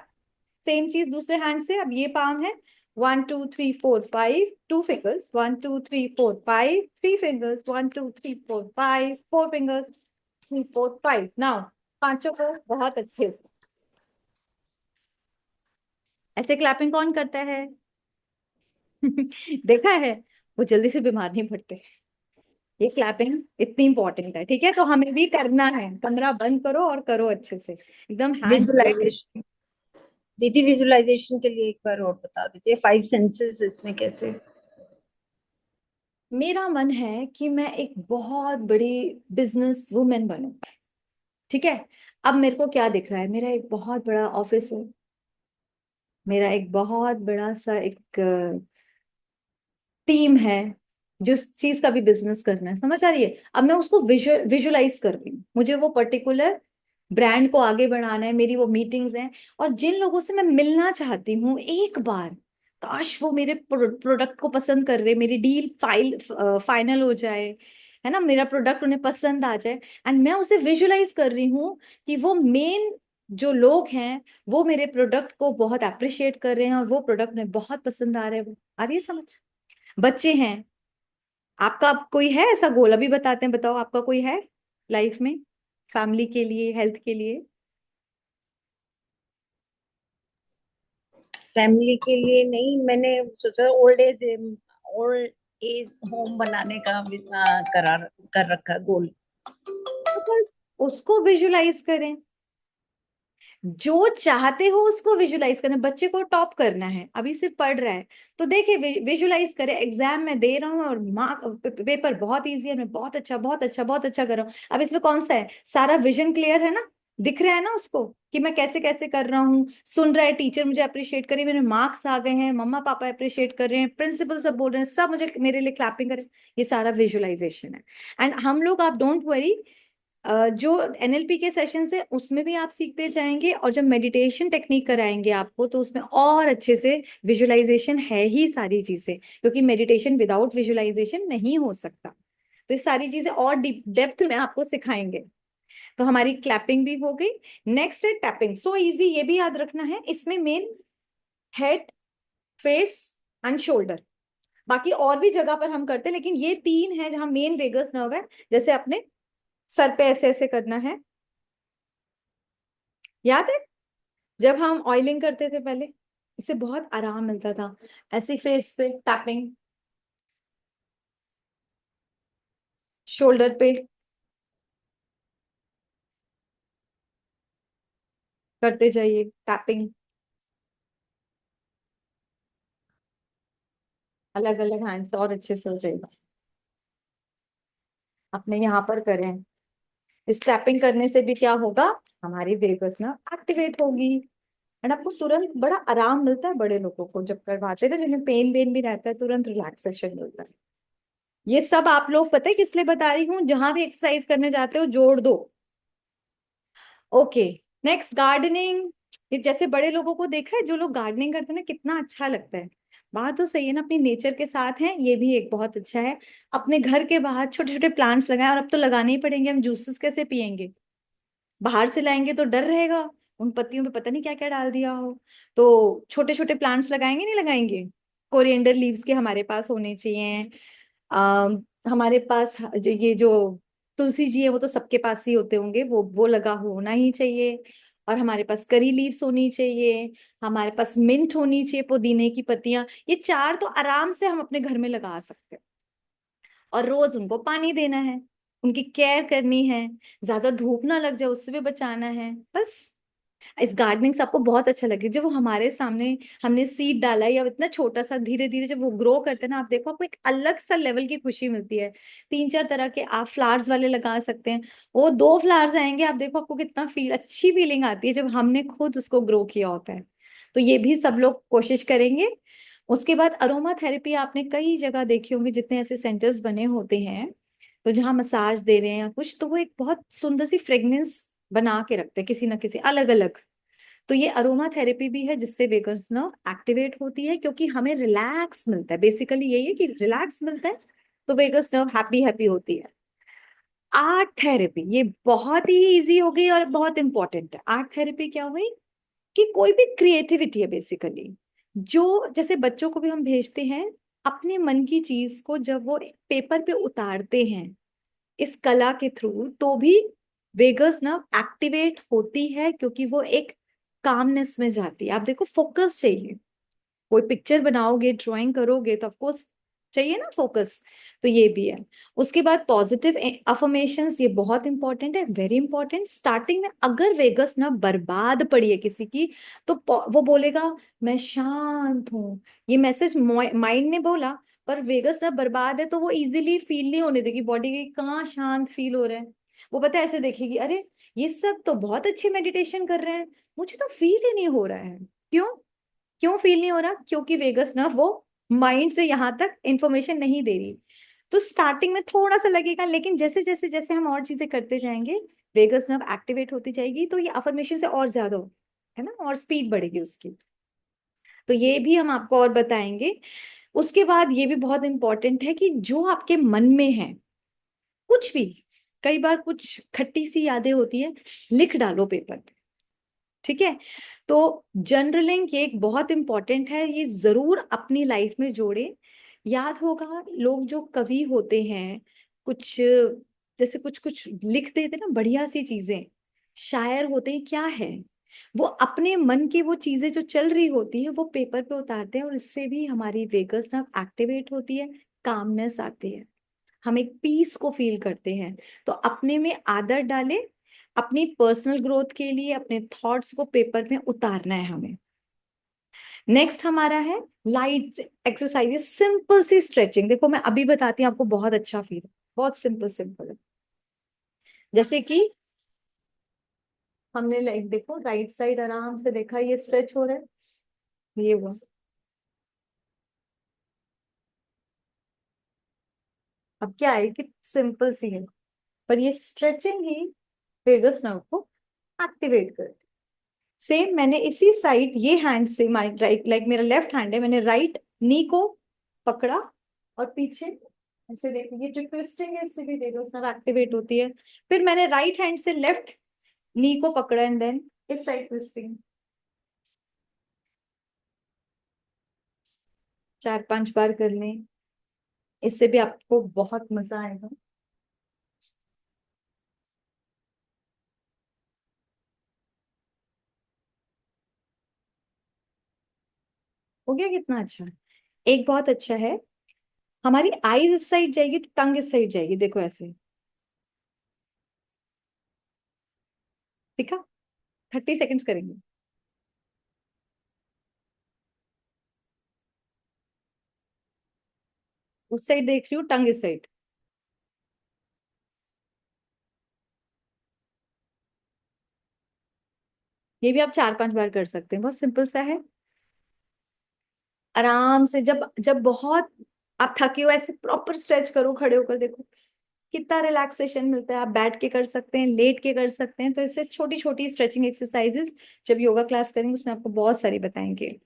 Same चीज दूसरे हैंड से, अब ये पाम है, 1 2 3 4 5, 2 फिंगर्स, 1 2 3 4 5, 3 फिंगर्स, 1 2 3 4 5, 4 फिंगर्स, 3 4 5। नाउ पांचों को बहुत अच्छे से ऐसे क्लैपिंग कौन करता है? देखा है, वो जल्दी से बीमार नहीं पड़ते। ये क्लैपिंग इतनी इंपॉर्टेंट है, ठीक है? तो हमें भी करना है, कमरा बंद करो और करो अच्छे से, एकदम हैंड धो के। विजुअलाइजेशन, दीदी विजुअलाइजेशन के लिए एक बार और बता दीजिए, 5 सेंसेस इसमें कैसे? मेरा मन है कि मैं एक बहुत बड़ी बिजनेस वुमेन बनूं, ठीक है? अब मेरे को क्या दिख रहा है, मेरा एक बहुत बड़ा ऑफिस है, मेरा एक बहुत बड़ा सा एक टीम है, जिस चीज का भी बिजनेस करना है, समझ आ रही है? अब मैं उसको विजुअलाइज कर रही हूँ, मुझे वो पर्टिकुलर ब्रांड को आगे बढ़ाना है, मेरी वो मीटिंग्स हैं, और जिन लोगों से मैं मिलना चाहती हूँ एक बार, काश वो मेरे प्रोडक्ट को पसंद कर रहे, मेरी डील फाइनल हो जाए, है ना, मेरा प्रोडक्ट उन्हें पसंद आ जाए, एंड मैं उसे विजुअलाइज कर रही हूँ कि वो मेन जो लोग हैं, वो मेरे प्रोडक्ट को बहुत अप्रिशिएट कर रहे हैं और वो प्रोडक्ट उन्हें बहुत पसंद आ रहे हैं। आ रही है समझ? बच्चे हैं, आपका कोई है ऐसा गोल? अभी बताते हैं, बताओ आपका कोई है लाइफ में, फैमिली के लिए, हेल्थ के लिए? फैमिली के लिए नहीं, मैंने सोचा ओल्ड एज होम बनाने का करार कर रखा है, गोल। तो बस उसको विजुलाइज करें, जो चाहते हो उसको विजुलाइज करना। बच्चे को टॉप करना है, अभी सिर्फ पढ़ रहा है, तो देखिए विजुलाइज करे, एग्जाम में दे रहा हूँ और मार्क पेपर बहुत इजी है, मैं बहुत अच्छा, बहुत अच्छा, बहुत अच्छा कर रहा हूँ। अब इसमें कौन सा है, सारा विजन क्लियर है ना, दिख रहा है ना उसको कि मैं कैसे कैसे कर रहा हूँ, सुन रहा है, टीचर मुझे अप्रिशिएट करे, मेरे मार्क्स आ गए हैं, मम्मा पापा अप्रिशिएट कर रहे हैं, प्रिंसिपल सब बोल रहे हैं, सब मुझे मेरे लिए क्लैपिंग करे। ये सारा विजुअलाइजेशन है। एंड हम लोग, आप डोंट वरी, जो एनएलपी के सेशन है उसमें भी आप सीखते जाएंगे, और जब मेडिटेशन टेक्निक कराएंगे आपको, तो उसमें और अच्छे से विजुअलाइजेशन है ही सारी चीजें, क्योंकि मेडिटेशन विदाउट विजुअलाइजेशन नहीं हो सकता। तो ये सारी चीजें और डीप डेप्थ में आपको सिखाएंगे। तो हमारी क्लैपिंग भी हो गई। नेक्स्ट है टैपिंग, सो इजी, ये भी याद रखना है, इसमें main head, face and shoulder. बाकी और भी जगह पर हम करते हैं, लेकिन ये तीन है जहां मेन वेगस नर्व है। जैसे अपने सर पे ऐसे ऐसे करना है, याद है जब हम ऑयलिंग करते थे पहले, इससे बहुत आराम मिलता था। ऐसी फेस पे टैपिंग, शोल्डर पे करते जाइए टैपिंग, अलग अलग हैंड से और अच्छे से हो जाएगा। अपने यहाँ पर करें, इस टैपिंग करने से भी क्या होगा, हमारी वेगस ना एक्टिवेट होगी, एंड आपको तुरंत बड़ा आराम मिलता है। बड़े लोगों को जब करवाते थे, जिन्हें पेन वेन भी रहता है, तुरंत रिलैक्सेशन मिलता है। ये सब आप लोग पता है किस लिए बता रही हूँ, जहां भी एक्सरसाइज करने जाते हो जोड़ दो। Okay, next gardening. ये जैसे बड़े लोगों को देखा है जो लोग गार्डनिंग करते हैं ना, कितना अच्छा लगता है। बात तो सही है ना, अपनी नेचर के साथ है, ये भी एक बहुत अच्छा है। अपने घर के बाहर छोटे छोटे प्लांट्स लगाएं, और अब तो लगाने ही पड़ेंगे, हम जूसेस कैसे पियेंगे, बाहर से लाएंगे तो डर रहेगा, उन पत्तियों में पता नहीं क्या क्या डाल दिया हो। तो छोटे छोटे प्लांट्स लगाएंगे, नहीं लगाएंगे? कोरिएंडर लीव्स के हमारे पास होने चाहिए। हमारे पास जो ये जो तुलसी जी है, वो तो सबके पास ही होते होंगे, वो लगा होना ही चाहिए। और हमारे पास करी लीव्स होनी चाहिए, हमारे पास मिंट होनी चाहिए, पुदीने की पत्तियां, ये चार तो आराम से हम अपने घर में लगा सकते हैं। और रोज उनको पानी देना है, उनकी केयर करनी है, ज्यादा धूप ना लग जाए उससे भी बचाना है, बस। इस गार्डनिंग से आपको बहुत अच्छा लगे, जब वो हमारे सामने हमने सीड डाला, या इतना छोटा सा, धीरे धीरे जब वो ग्रो करते हैं ना, आप देखो, आपको एक अलग सा लेवल की खुशी मिलती है। तीन चार तरह के आप फ्लावर्स वाले लगा सकते हैं, वो दो फ्लावर्स आएंगे, आप देखो आपको कितना अच्छी फीलिंग आती है जब हमने खुद उसको ग्रो किया होता है। तो ये भी सब लोग कोशिश करेंगे। उसके बाद अरोमा थेरेपी आपने कई जगह देखी होंगी, जितने ऐसे सेंटर्स बने होते हैं, तो जहाँ मसाज दे रहे हैं या कुछ, तो वो एक बहुत सुंदर सी फ्रेग्रेंस बना के रखते हैं, किसी ना किसी अलग अलग। तो ये अरोमा थेरेपी भी है, जिससे वेगस नर्व एक्टिवेट होती है, क्योंकि हमें रिलैक्स मिलता है, बेसिकली यही है कि रिलैक्स मिलता है, तो वेगस नर्व हैप्पी हैप्पी होती है। आर्ट थेरेपी ये बहुत ही इजी हो गई और बहुत इंपॉर्टेंट है। आर्ट थेरेपी क्या हुई कि कोई भी क्रिएटिविटी है बेसिकली, जो जैसे बच्चों को भी हम भेजते हैं, अपने मन की चीज को जब वो पेपर पे उतारते हैं इस कला के थ्रू, तो भी वेगस नर्व एक्टिवेट होती है, क्योंकि वो एक कामनेस में जाती है। आप देखो, फोकस चाहिए, कोई पिक्चर बनाओगे, ड्राइंग करोगे, तो ऑफकोर्स चाहिए ना फोकस। तो ये भी है। उसके बाद पॉजिटिव अफर्मेशंस, ये बहुत इंपॉर्टेंट है, वेरी इंपॉर्टेंट। स्टार्टिंग में अगर वेगस ना बर्बाद पड़ी है किसी की, तो वो बोलेगा मैं शांत हूँ, ये मैसेज माइंड ने बोला, पर वेगस ना बर्बाद है तो वो इजीली फील नहीं होने देगी बॉडी की, कहाँ शांत फील हो रहा है। वो पता है ऐसे देखेगी, अरे ये सब तो बहुत अच्छे मेडिटेशन कर रहे हैं, मुझे तो फील ही नहीं हो रहा है। क्यों? क्यों फील नहीं हो रहा? क्योंकि वेगस नर्व वो माइंड से यहाँ तक इंफॉर्मेशन नहीं दे रही। तो स्टार्टिंग में थोड़ा सा लगेगा, लेकिन जैसे जैसे जैसे हम और चीजें करते जाएंगे, वेगस नर्व एक्टिवेट होती जाएगी, तो ये अफर्मेशन से और ज्यादा हो, है ना, और स्पीड बढ़ेगी उसकी। तो ये भी हम आपको और बताएंगे। उसके बाद ये भी बहुत इंपॉर्टेंट है कि जो आपके मन में है कुछ भी, कई बार कुछ खट्टी सी यादें होती है, लिख डालो पेपर पे, ठीक है? तो जर्नलिंग ये एक बहुत इंपॉर्टेंट है, ये जरूर अपनी लाइफ में जोड़े। याद होगा, लोग जो कवि होते हैं, कुछ जैसे कुछ कुछ लिख देते ना बढ़िया सी चीजें, शायर होते हैं, क्या है, वो अपने मन की वो चीजें जो चल रही होती है वो पेपर पे उतारते हैं, और इससे भी हमारी वेगस नर्व एक्टिवेट होती है, कामनेस आती है, हम एक पीस को फील करते हैं। तो अपने में आदत डालें, अपनी पर्सनल ग्रोथ के लिए अपने थॉट्स को पेपर में उतारना है हमें। नेक्स्ट हमारा है लाइट एक्सरसाइज, सिंपल सी स्ट्रेचिंग। देखो मैं अभी बताती हूँ, आपको बहुत अच्छा फील, बहुत सिंपल सिंपल है। जैसे कि हमने लाइक देखो, राइट साइड आराम से देखा, ये स्ट्रेच हो रहा है, ये हुआ। अब क्या है कि सिंपल सी है, पर ये स्ट्रेचिंग ही वेगस नर्व को एक्टिवेट करती है। सेम मैंने इसी साइड, ये हैंड से, माई राइट, लाइक मेरा लेफ्ट हैंड है, मैंने राइट नी को पकड़ा, और पीछे ऐसे देखो, ये जो ट्विस्टिंग है इससे भी देखो उसमें एक्टिवेट होती है। फिर मैंने राइट हैंड से लेफ्ट नी को पकड़ा, एंड देन इस साइड ट्विस्टिंग, चार पांच बार कर लें, इससे भी आपको बहुत मजा आएगा। हो गया कितना अच्छा? एक बहुत अच्छा है, हमारी आईज इस साइड जाएगी तो टंग इस साइड जाएगी, देखो ऐसे, ठीक है? 30 सेकेंड्स करेंगे। उस साइड देख रही हूँ, टंग इस साइड। ये भी आप चार पांच बार कर सकते हैं, बहुत सिंपल सा है। आराम से, जब जब बहुत आप थके हो, ऐसे प्रॉपर स्ट्रेच करो, खड़े होकर देखो, कितना रिलैक्सेशन मिलता है। आप बैठ के कर सकते हैं, लेट के कर सकते हैं। तो इससे छोटी छोटी स्ट्रेचिंग एक्सरसाइजेस जब योगा क्लास करेंगे उसमें आपको बहुत सारी बताएंगे।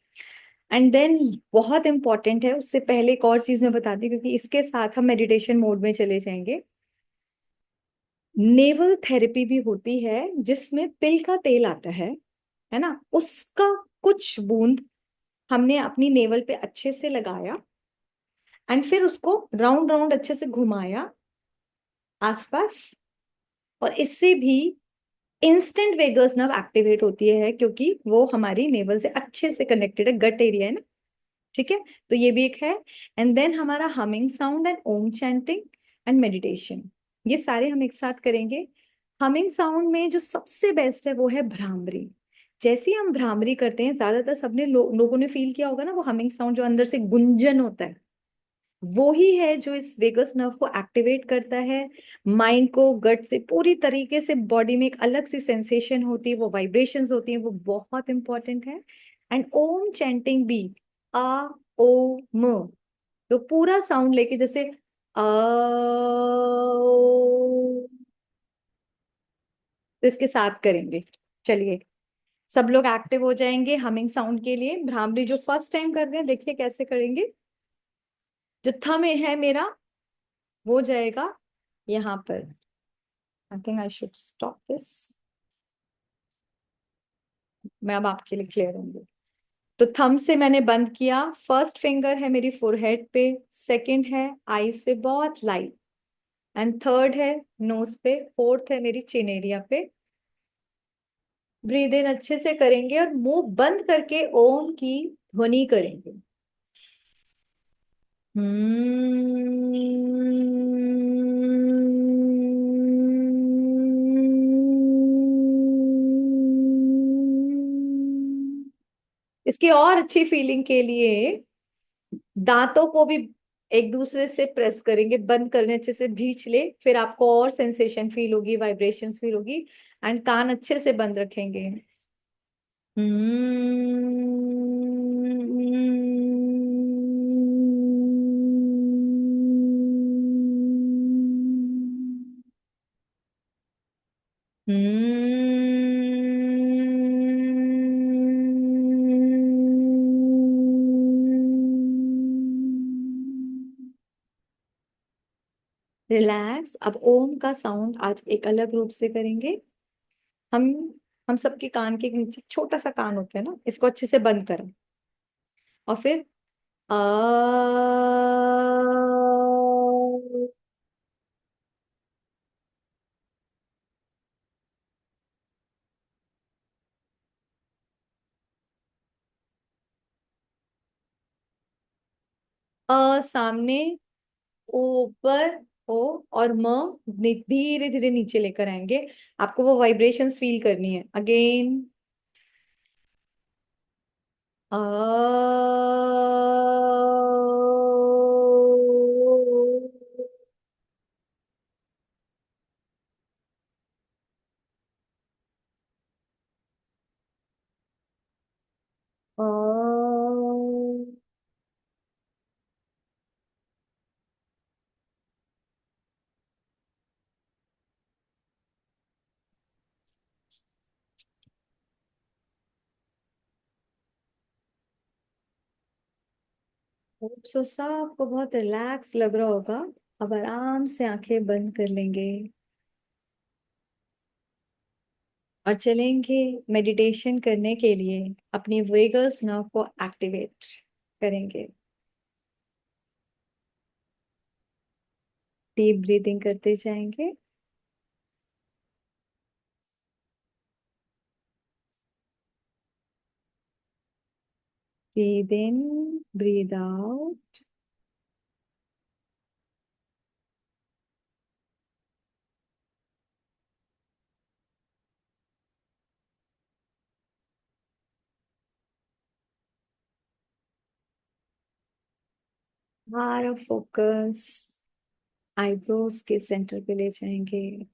एंड देन बहुत इंपॉर्टेंट है, उससे पहले एक और चीज मैं बता दी, क्योंकि इसके साथ हम मेडिटेशन मोड में चले जाएंगे। नेवल थेरेपी भी होती है, जिसमें तिल का तेल आता है ना, उसका कुछ बूंद हमने अपनी नेवल पे अच्छे से लगाया, एंड फिर उसको राउंड राउंड अच्छे से घुमाया आसपास। और इससे भी इंस्टेंट वेगस नर्व एक्टिवेट होती है, क्योंकि वो हमारी नेवल से अच्छे से कनेक्टेड है, गट एरिया है ना। ठीक है, तो ये भी एक है। एंड देन हमारा humming sound and Om chanting and meditation, ये सारे हम एक साथ करेंगे। हमिंग साउंड में जो सबसे बेस्ट है वो है भ्रामरी। जैसे ही हम भ्रामरी करते हैं, ज्यादातर सबने लोगों ने फील किया होगा ना, वो हमिंग साउंड जो अंदर से गुंजन होता है, वो ही है जो इस वेगस नर्व को एक्टिवेट करता है। माइंड को गट से पूरी तरीके से बॉडी में एक अलग सी सेंसेशन होती है, वो वाइब्रेशंस होती हैं, वो बहुत इंपॉर्टेंट है। एंड ओम चैंटिंग भी, आ ओ म, तो पूरा साउंड लेके जैसे आ, तो इसके साथ करेंगे। चलिए, सब लोग एक्टिव हो जाएंगे हमिंग साउंड के लिए। भ्रामरी जो फर्स्ट टाइम कर रहे हैं, देखिए कैसे करेंगे। जो थम है मेरा, वो जाएगा यहाँ पर। I think I should stop this. मैं अब आपके लिए क्लियर होंगी। तो थंब से मैंने बंद किया। फर्स्ट फिंगर है मेरी फोरहेड पे, सेकंड है आईज पे बहुत लाइट, एंड थर्ड है नोज पे, फोर्थ है मेरी चिन एरिया पे। ब्रीद इन अच्छे से करेंगे और मुंह बंद करके ओम की ध्वनि करेंगे। इसकी और अच्छी फीलिंग के लिए दांतों को भी एक दूसरे से प्रेस करेंगे, बंद करने अच्छे से भींच ले, फिर आपको और सेंसेशन फील होगी, वाइब्रेशंस फील होगी। एंड कान अच्छे से बंद रखेंगे। रिलैक्स। अब ओम का साउंड आज एक अलग रूप से करेंगे। हम हम सबके कान के नीचे छोटा सा कान होता है ना, इसको अच्छे से बंद करें, और फिर आ सामने, ऊपर, ओ, और म धीरे धीरे नीचे लेकर आएंगे। आपको वो वाइब्रेशंस फील करनी है। अगेन, अ सो सा आपको बहुत रिलैक्स लग रहा होगा। अब आराम से आंखें बंद कर लेंगे और चलेंगे मेडिटेशन करने के लिए, अपनी वेगस नर्व को एक्टिवेट करेंगे। डीप ब्रीदिंग करते जाएंगे। Breathe in, breathe out. हमारा फोकस आईब्रोज के सेंटर पे ले जाएंगे।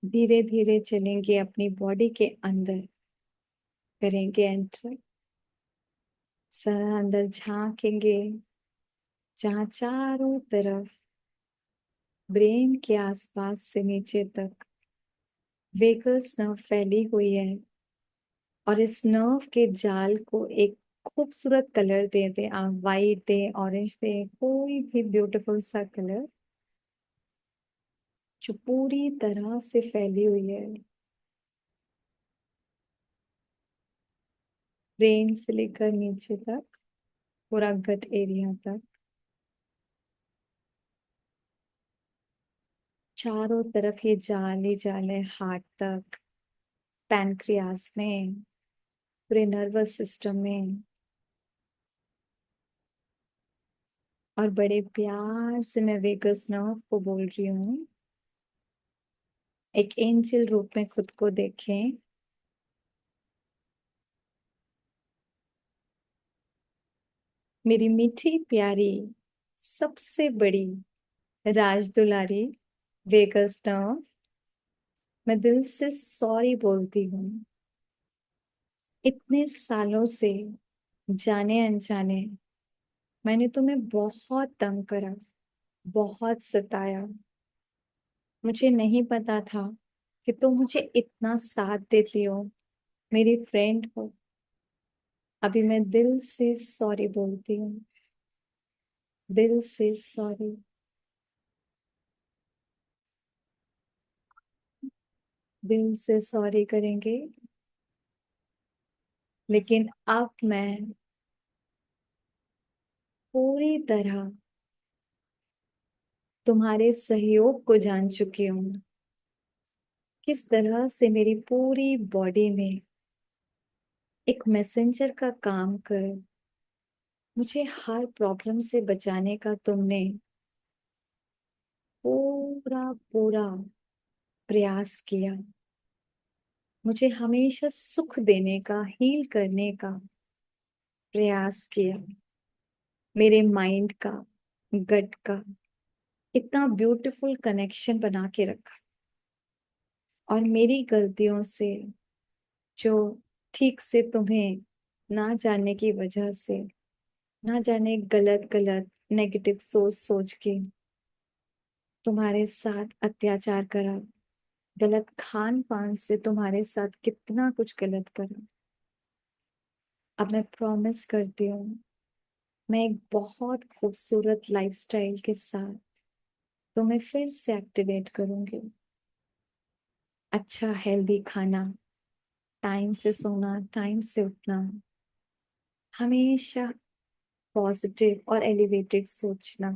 धीरे धीरे चलेंगे अपनी बॉडी के अंदर, करेंगे एंटर। सर अंदर झांकेंगे, जहाँ चारों तरफ ब्रेन के आसपास से नीचे तक वेगस नर्व फैली हुई है, और इस नर्व के जाल को एक खूबसूरत कलर दे दे, आप वाइट दे, ऑरेंज दे, कोई भी ब्यूटीफुल सा कलर जो पूरी तरह से फैली हुई है, ब्रेन से लेकर नीचे तक, पूरा गट एरिया तक, चारों तरफ ये जाल ही जाल है, हार्ट तक, पैनक्रियास में, पूरे नर्वस सिस्टम में। और बड़े प्यार से मैं वेगस नर्व को बोल रही हूँ, एक एंजल रूप में खुद को देखें। मेरी मीठी प्यारी सबसे बड़ी राजदुलारी वेगस नर्व, मैं दिल से सॉरी बोलती हूँ। इतने सालों से जाने अनजाने मैंने तुम्हें बहुत तंग करा, बहुत सताया। मुझे नहीं पता था कि तुम मुझे इतना साथ देती हो, मेरी फ्रेंड हो। अभी मैं दिल से सॉरी बोलती हूँ, दिल से सॉरी। दिल से सॉरी करेंगे, लेकिन अब मैं पूरी तरह तुम्हारे सहयोग को जान चुकी हूँ, किस तरह से मेरी पूरी बॉडी में एक मैसेंजर का काम कर मुझे हर प्रॉब्लम से बचाने का तुमने पूरा पूरा प्रयास किया, मुझे हमेशा सुख देने का, हील करने का प्रयास किया। मेरे माइंड का, गट का इतना ब्यूटीफुल कनेक्शन बना के रखा, और मेरी गलतियों से, जो ठीक से तुम्हें ना जानने की वजह से, ना जाने गलत गलत नेगेटिव सोच सोच के तुम्हारे साथ अत्याचार करा, गलत खान पान से तुम्हारे साथ कितना कुछ गलत करा। अब मैं प्रॉमिस करती हूँ, मैं एक बहुत खूबसूरत लाइफस्टाइल के साथ तुम्हें फिर से एक्टिवेट करूंगी। अच्छा हेल्दी खाना, टाइम से सोना, टाइम से उठना, हमेशा पॉजिटिव और एलिवेटेड सोचना,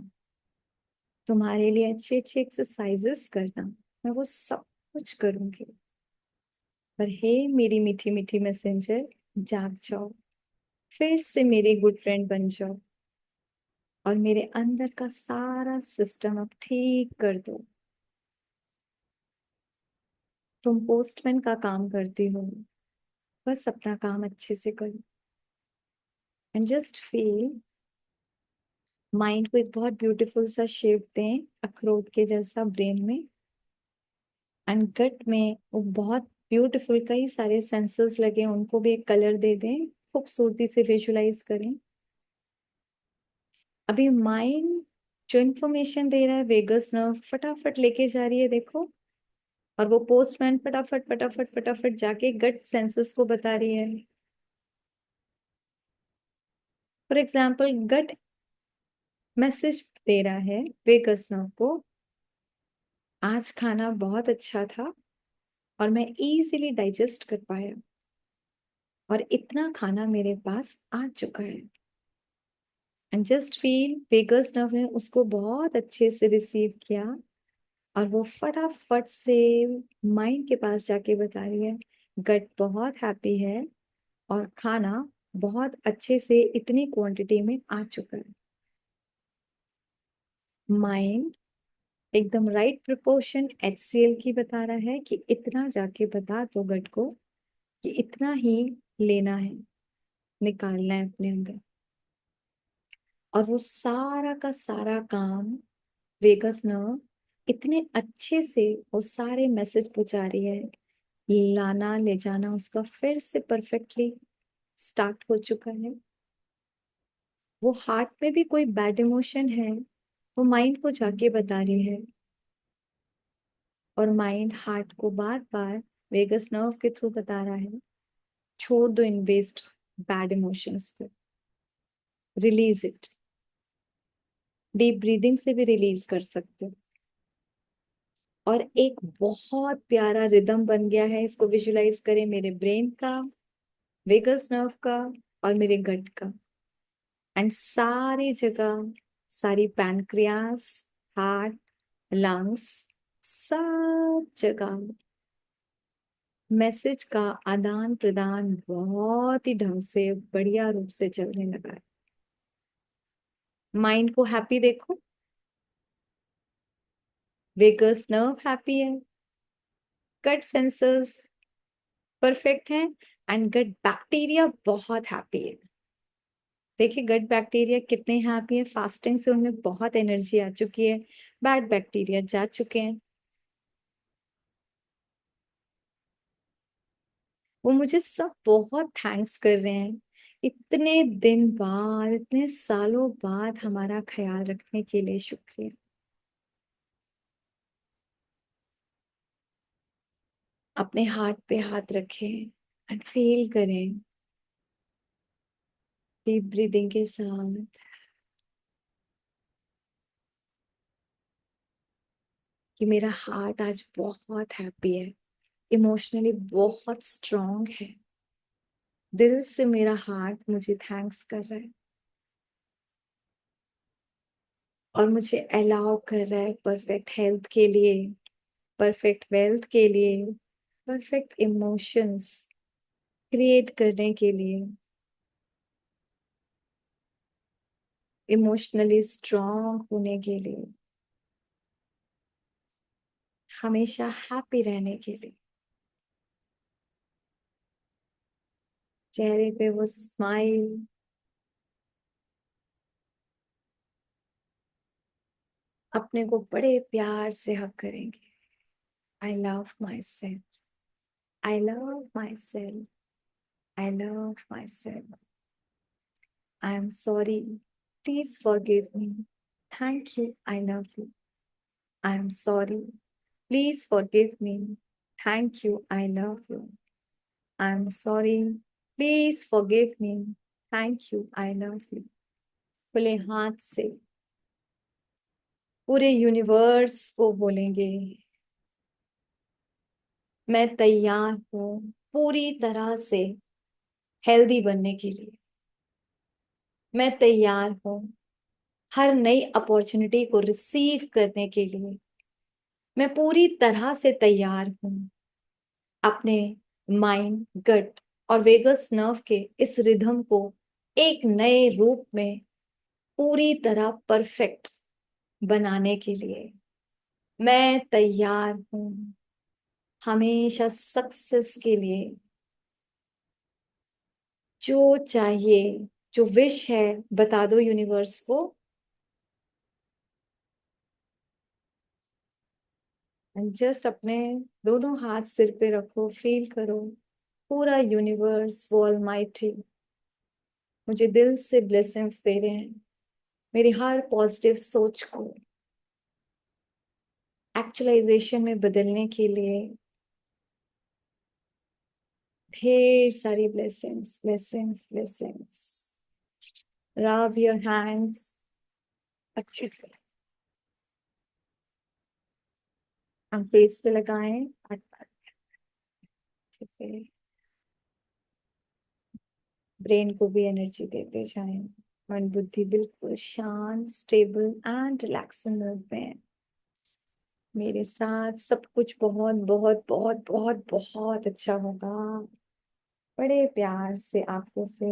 तुम्हारे लिए अच्छी अच्छी एक्सरसाइजेस करना, मैं वो सब कुछ करूंगी। पर हे मेरी मीठी मीठी मैसेंजर, जाग जाओ, फिर से मेरी गुड फ्रेंड बन जाओ, और मेरे अंदर का सारा सिस्टम अब ठीक कर दो। तुम पोस्टमैन का काम करती हो, बस अपना काम अच्छे से करो, एंड जस्ट फील। माइंड को एक बहुत ब्यूटीफुल सा शेप दें, अखरोट के जैसा ब्रेन में, एंड गट में वो बहुत ब्यूटीफुल कई सारे सेंसर्स लगे हैं, उनको भी एक कलर दे दें, खूबसूरती से विजुलाइज करें। अभी माइंड जो इंफॉर्मेशन दे रहा है, वेगस नर्व फटाफट लेके जा रही है, देखो। और वो पोस्टमैन फटाफट फटाफट फटाफट जाके गट सेंसस को बता रही है। फॉर एग्जाम्पल, गट मैसेज दे रहा है वेगस नर्व को, आज खाना बहुत अच्छा था और मैं इजीली डाइजेस्ट कर पाया, और इतना खाना मेरे पास आ चुका है। And just feel, vagus nerve ने उसको बहुत अच्छे से रिसीव किया, और वो फटाफट से माइंड के पास जाके बता रही है, गट बहुत हैप्पी है और खाना बहुत अच्छे से इतनी क्वांटिटी में आ चुका है। माइंड एकदम राइट प्रोपोर्शन HCl की बता रहा है कि इतना जाके बता दो गट को कि इतना ही लेना है, निकालना है अपने अंदर। और वो सारा का सारा काम वेगस नर्व इतने अच्छे से वो सारे मैसेज पहुंचा रही है, लाना ले जाना उसका फिर से परफेक्टली स्टार्ट हो चुका है। वो हार्ट में भी कोई बैड इमोशन है, वो माइंड को जाके बता रही है, और माइंड हार्ट को बार बार वेगस नर्व के थ्रू बता रहा है, छोड़ दो इन वेस्ट बैड इमोशंस को, रिलीज इट। डीप ब्रीदिंग से भी रिलीज कर सकते हो। और एक बहुत प्यारा रिदम बन गया है, इसको विजुलाइज करें, मेरे ब्रेन का, वेगस नर्व का, और मेरे गट का, एंड सारी जगह, सारी पैनक्रियास, हार्ट, लंग्स, सब जगह मैसेज का आदान प्रदान बहुत ही ढंग से, बढ़िया रूप से चलने लगा है। माइंड को हैप्पी देखो, वेगस नर्व हैप्पी है, गट सेंसर्स परफेक्ट है, एंड गट बैक्टीरिया बहुत हैप्पी है। देखिए गट बैक्टीरिया कितने हैप्पी है, फास्टिंग से उनमें बहुत एनर्जी आ चुकी है, बैड बैक्टीरिया जा चुके हैं। वो मुझे सब बहुत थैंक्स कर रहे हैं, इतने दिन बाद, इतने सालों बाद हमारा ख्याल रखने के लिए शुक्रिया। अपने हार्ट पे हाथ रखें एंड फील करें डीप ब्रीदिंग के साथ कि मेरा हार्ट आज बहुत हैप्पी है, इमोशनली बहुत स्ट्रांग है, दिल से मेरा हार्ट मुझे थैंक्स कर रहा है, और मुझे अलाउ कर रहा है परफेक्ट हेल्थ के लिए, परफेक्ट वेल्थ के लिए, परफेक्ट इमोशंस क्रिएट करने के लिए, इमोशनली स्ट्रांग होने के लिए, हमेशा हैप्पी रहने के लिए। चेहरे पे वो स्माइल, अपने को बड़े प्यार से हक करेंगे। I love my self, I love my self, I love my self, I am sorry, please forgive me, thank you, I love you, I am sorry, please forgive me, thank you, I love you, I am sorry, please forgive me, thank you, I love you. खुले हाथ से पूरे यूनिवर्स को बोलेंगे, मैं तैयार हूँ पूरी तरह से हेल्दी बनने के लिए, मैं तैयार हूँ हर नई अपॉर्चुनिटी को रिसीव करने के लिए, मैं पूरी तरह से तैयार हूँ अपने माइंड, गट और वेगस नर्व के इस रिदम को एक नए रूप में पूरी तरह परफेक्ट बनाने के लिए। मैं तैयार हूँ हमेशा सक्सेस के लिए, जो चाहिए, जो विश है, बता दो यूनिवर्स को। जस्ट अपने दोनों हाथ सिर पे रखो, फील करो पूरा यूनिवर्स, वो ऑलमाइटी मुझे दिल से ब्लेसिंग्स दे रहे हैं, मेरी हर पॉजिटिव सोच को एक्चुअलाइजेशन में बदलने के लिए। ढेर सारी blessings, blessings, blessings. Rub your hands अच्छे से, हम फेस पे लगाएं, अच्छे से ब्रेन को भी एनर्जी देते जाएं। मन बुद्धि बिल्कुल शांत, स्टेबल एंड रिलैक्सिंग मोड में है। मेरे साथ सब कुछ बहुत बहुत बहुत बहुत बहुत अच्छा होगा। बड़े प्यार से आंखों से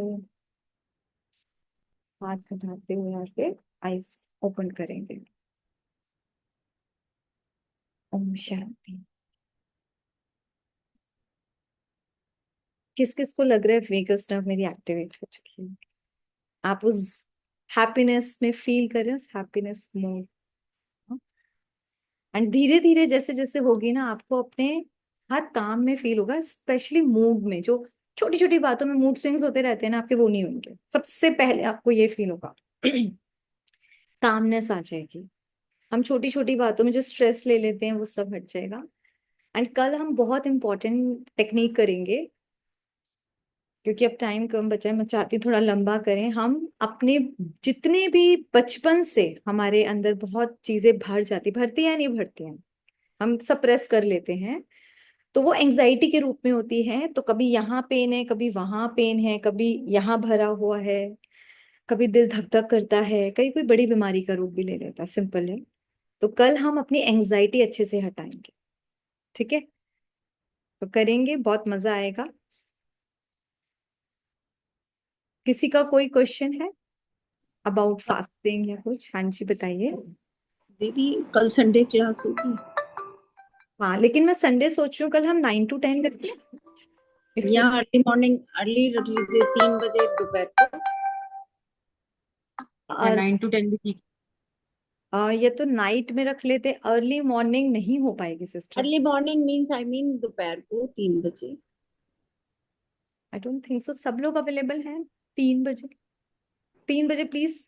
हाथ हटाते हुए आके आईज ओपन करेंगे। ओम शांति। किस किस को लग रहा है वेगस नर्व मेरी एक्टिवेट हो चुकी है? आप उस हैप्पीनेस में फील करें, उस हैप्पीनेस मोड। एंड धीरे धीरे जैसे जैसे होगी ना, आपको अपने हर काम में फील होगा, स्पेशली मूड में, जो छोटी छोटी बातों में मूड स्विंग्स होते रहते हैं ना आपके, वो नहीं होंगे। सबसे पहले आपको ये फील होगा, कामनेस आ जाएगी। हम छोटी छोटी बातों में जो स्ट्रेस ले लेते हैं वो सब हट जाएगा। एंड कल हम बहुत इंपॉर्टेंट टेक्निक करेंगे, क्योंकि अब टाइम कम बचा है, मैं चाहती हूँ थोड़ा लंबा करें हम। अपने जितने भी बचपन से हमारे अंदर बहुत चीजें भर जाती, भरती या नहीं भरती हैं, हम सप्रेस कर लेते हैं, तो वो एंजाइटी के रूप में होती है। तो कभी यहाँ पेन है, कभी वहां पेन है, कभी यहाँ भरा हुआ है, कभी दिल धक धक करता है, कहीं कोई बड़ी बीमारी का रूप भी ले लेता है। सिंपल है। तो कल हम अपनी एंजाइटी अच्छे से हटाएंगे, ठीक है? तो करेंगे, बहुत मजा आएगा। किसी का कोई क्वेश्चन है अबाउट फास्टिंग या कुछ? हाँ जी, बताइए। दीदी कल संडे क्लास होगी हाँ, लेकिन मैं संडे सोच रही हूँ कल हम 9 to 10 रखते हैं। या अर्ली मॉर्निंग, अर्ली रख लीजिए 3 बजे दोपहर को। या और 9 to 10 भी ठीक। ये तो नाइट में रख लेते, अर्ली मॉर्निंग नहीं हो पाएगी sister. Early morning means I mean दोपहर को 3 बजे। आई डोंट थिंक सो सब लोग अवेलेबल हैं 3 बजे। 3 बजे प्लीज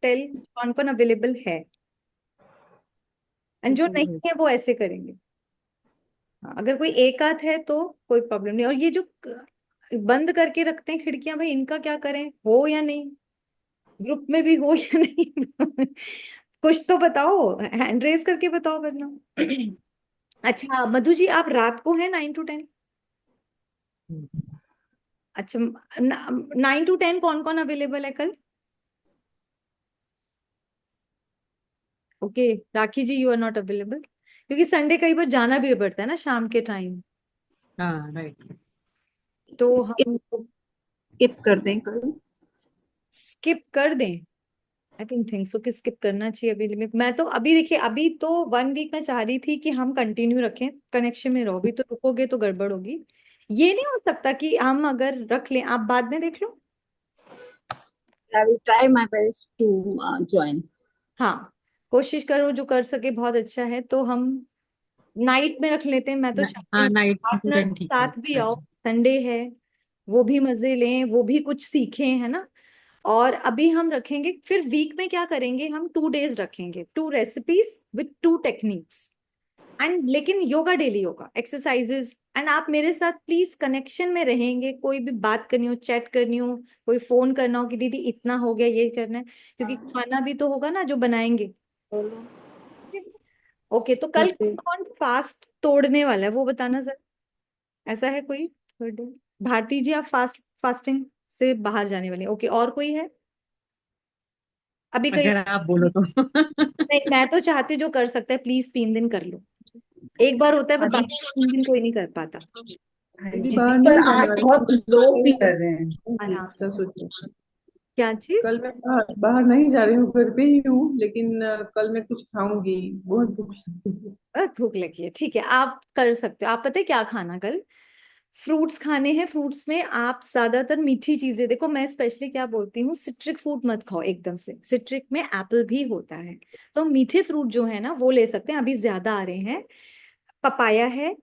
टेल कौन कौन अवेलेबल है, एंड जो नहीं है वो ऐसे करेंगे। हाँ, अगर कोई एक आध है तो कोई प्रॉब्लम नहीं। और ये जो बंद करके रखते हैं खिड़कियां, भाई इनका क्या करें, हो या नहीं, ग्रुप में भी हो या नहीं? कुछ तो बताओ, हैंड रेज करके बताओ वरना। अच्छा मधु जी, आप रात को है 9 to 10? अच्छा, 9 to 10 कौन कौन अवेलेबल है कल? Okay, Rakhi ji you are not available, क्योंकि संडे कई बार जाना भी पड़ता है ना शाम के टाइम। हाँ राइट। तो हम स्किप कर दें कल। स्किप कर दें? आई डोंट थिंक सो कि स्किप करना चाहिए अभी। मैं तो अभी देखिए, अभी तो 1 वीक में चाह रही थी कि हम कंटिन्यू रखें, कनेक्शन में रहो। अभी तो रुकोगे तो गड़बड़ होगी। ये नहीं हो सकता कि हम अगर रख लें, आप बाद में देख लो। I will try my best to join. हाँ, कोशिश करो, जो कर सके बहुत अच्छा है। तो हम नाइट में रख लेते हैं। मैं तो चाहती हाँ हूँ 9 to 10 पार्टनर ठीक है। साथ भी आओ, संडे है, वो भी मजे लें, वो भी कुछ सीखें, है ना? और अभी हम रखेंगे, फिर वीक में क्या करेंगे, हम 2 days रखेंगे, 2 recipes विथ 2 techniques। एंड लेकिन योगा डेली होगा, एक्सरसाइजेस। एंड आप मेरे साथ प्लीज कनेक्शन में रहेंगे, कोई भी बात करनी हो, चैट करनी हो, कोई फोन करना हो कि दीदी इतना हो गया, ये करना है, क्योंकि खाना भी तो होगा ना जो बनाएंगे। बोलो। ओके, तो कल कौन फास्ट तोड़ने वाला है वो बताना सर। ऐसा है कोई थर्ड? भारती जी, आप फास्टिंग से बाहर जाने वाली हैं। ओके, और कोई है अभी कोई? अगर आप बोलो तो। नहीं, मैं तो चाहती हूँ जो कर सकता है प्लीज 3 दिन कर लो। एक बार होता है पर बाकी 3 दिन कोई नहीं कर पाता। दीदी बाहर नहीं जाने वाले, बहुत लोग भी कर रहे हैं आराम तो से। सोचो। क्या चीज? कल मैं बाहर बाहर नहीं जा रही हूँ, घर पे ही हूँ, लेकिन कल मैं कुछ खाऊंगी, बहुत भूख लगी है। बस भूख लगी है, ठीक है, आप कर सकते हो। आप पता है क्या खाना कल? फ्रूट्स खाने हैं। फ्रूट्स में आप ज्यादातर मीठी चीजें, देखो मैं स्पेशली क्या बोलती हूँ, सिट्रिक फ्रूट मत खाओ एकदम से। सिट्रिक में एप्पल भी होता है, तो मीठे फ्रूट जो है ना वो ले सकते हैं, अभी ज्यादा आ रहे हैं। पपाया है,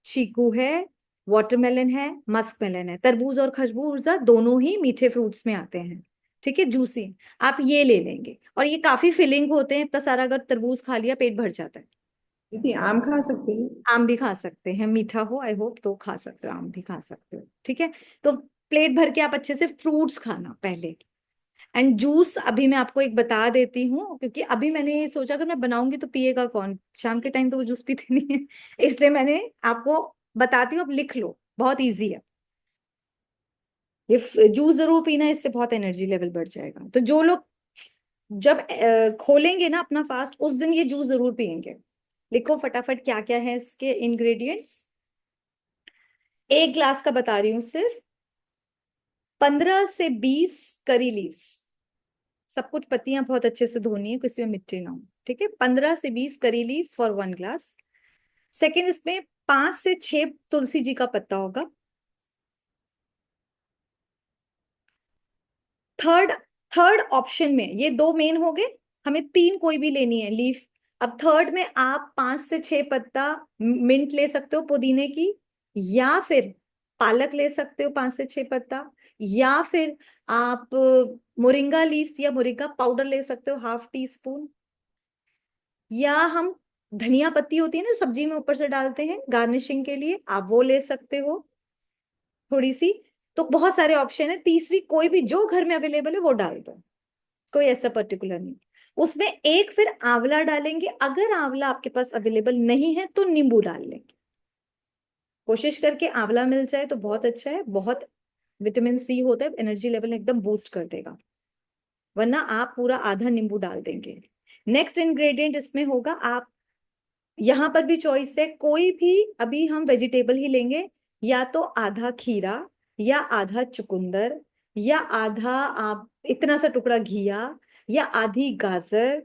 चीकू है, वाटरमेलन है, मस्क मेलन है। तरबूज और खरबूजा दोनों ही मीठे फ्रूट्स में आते हैं, ठीक है, जूसी। आप ये ले लेंगे, और ये काफी फिलिंग होते हैं। इतना सारा अगर तरबूज खा लिया पेट भर जाता है। दीदी आम खा सकते हैं? आम भी खा सकते हैं, मीठा हो आई होप तो खा सकते हो, आम भी खा सकते हो, ठीक है। तो प्लेट भर के आप अच्छे से फ्रूट्स खाना पहले। एंड जूस अभी मैं आपको एक बता देती हूँ, क्योंकि अभी मैंने ये सोचा अगर मैं बनाऊंगी तो पिएगा कौन, शाम के टाइम तो वो जूस पीते नहीं है। इसलिए मैंने आपको बताती हूँ, अब लिख लो, बहुत इजी है। ये जूस जरूर पीना, इससे बहुत एनर्जी लेवल बढ़ जाएगा। तो जो लोग जब खोलेंगे ना अपना फास्ट, उस दिन ये जूस जरूर पियेंगे। लिखो फटाफट क्या क्या है इसके इंग्रेडिएंट्स। 1 ग्लास का बता रही हूँ सिर्फ। 15 से 20 करी लीव्स, सब कुछ पत्तियां बहुत अच्छे से धोनी है, किसी में मिट्टी ना हो, ठीक है। 15 से 20 curry leaves for 1 glass. Second, इसमें 5 से 6 तुलसी जी का पत्ता होगा। थर्ड, थर्ड ऑप्शन में ये दो मेन हो गए, हमें तीन कोई भी लेनी है लीफ। अब थर्ड में आप 5 से 6 पत्ता मिंट ले सकते हो पुदीने की, या फिर पालक ले सकते हो 5 से 6 पत्ता, या फिर आप मोरिंगा लीव्स या मोरिंगा पाउडर ले सकते हो ½ टीस्पून, या हम धनिया पत्ती होती है ना सब्जी में ऊपर से डालते हैं गार्निशिंग के लिए, आप वो ले सकते हो थोड़ी सी। तो बहुत सारे ऑप्शन है। तीसरी, कोई भी जो घर में अवेलेबल है वो डाल दो, कोई ऐसा पर्टिकुलर नहीं। उसमें एक फिर आंवला डालेंगे, अगर आंवला आपके पास अवेलेबल नहीं है तो नींबू डाल लेंगे। कोशिश करके आंवला मिल जाए तो बहुत अच्छा है, बहुत विटामिन सी होता है, एनर्जी लेवल एकदम बूस्ट कर देगा, वरना आप पूरा आधा नींबू डाल देंगे। नेक्स्ट इंग्रेडिएंट इसमें होगा, आप यहाँ पर भी चॉइस है, कोई भी अभी हम वेजिटेबल ही लेंगे, या तो आधा खीरा, या आधा चुकंदर, या आधा आप इतना सा टुकड़ा घिया, या आधी गाजर,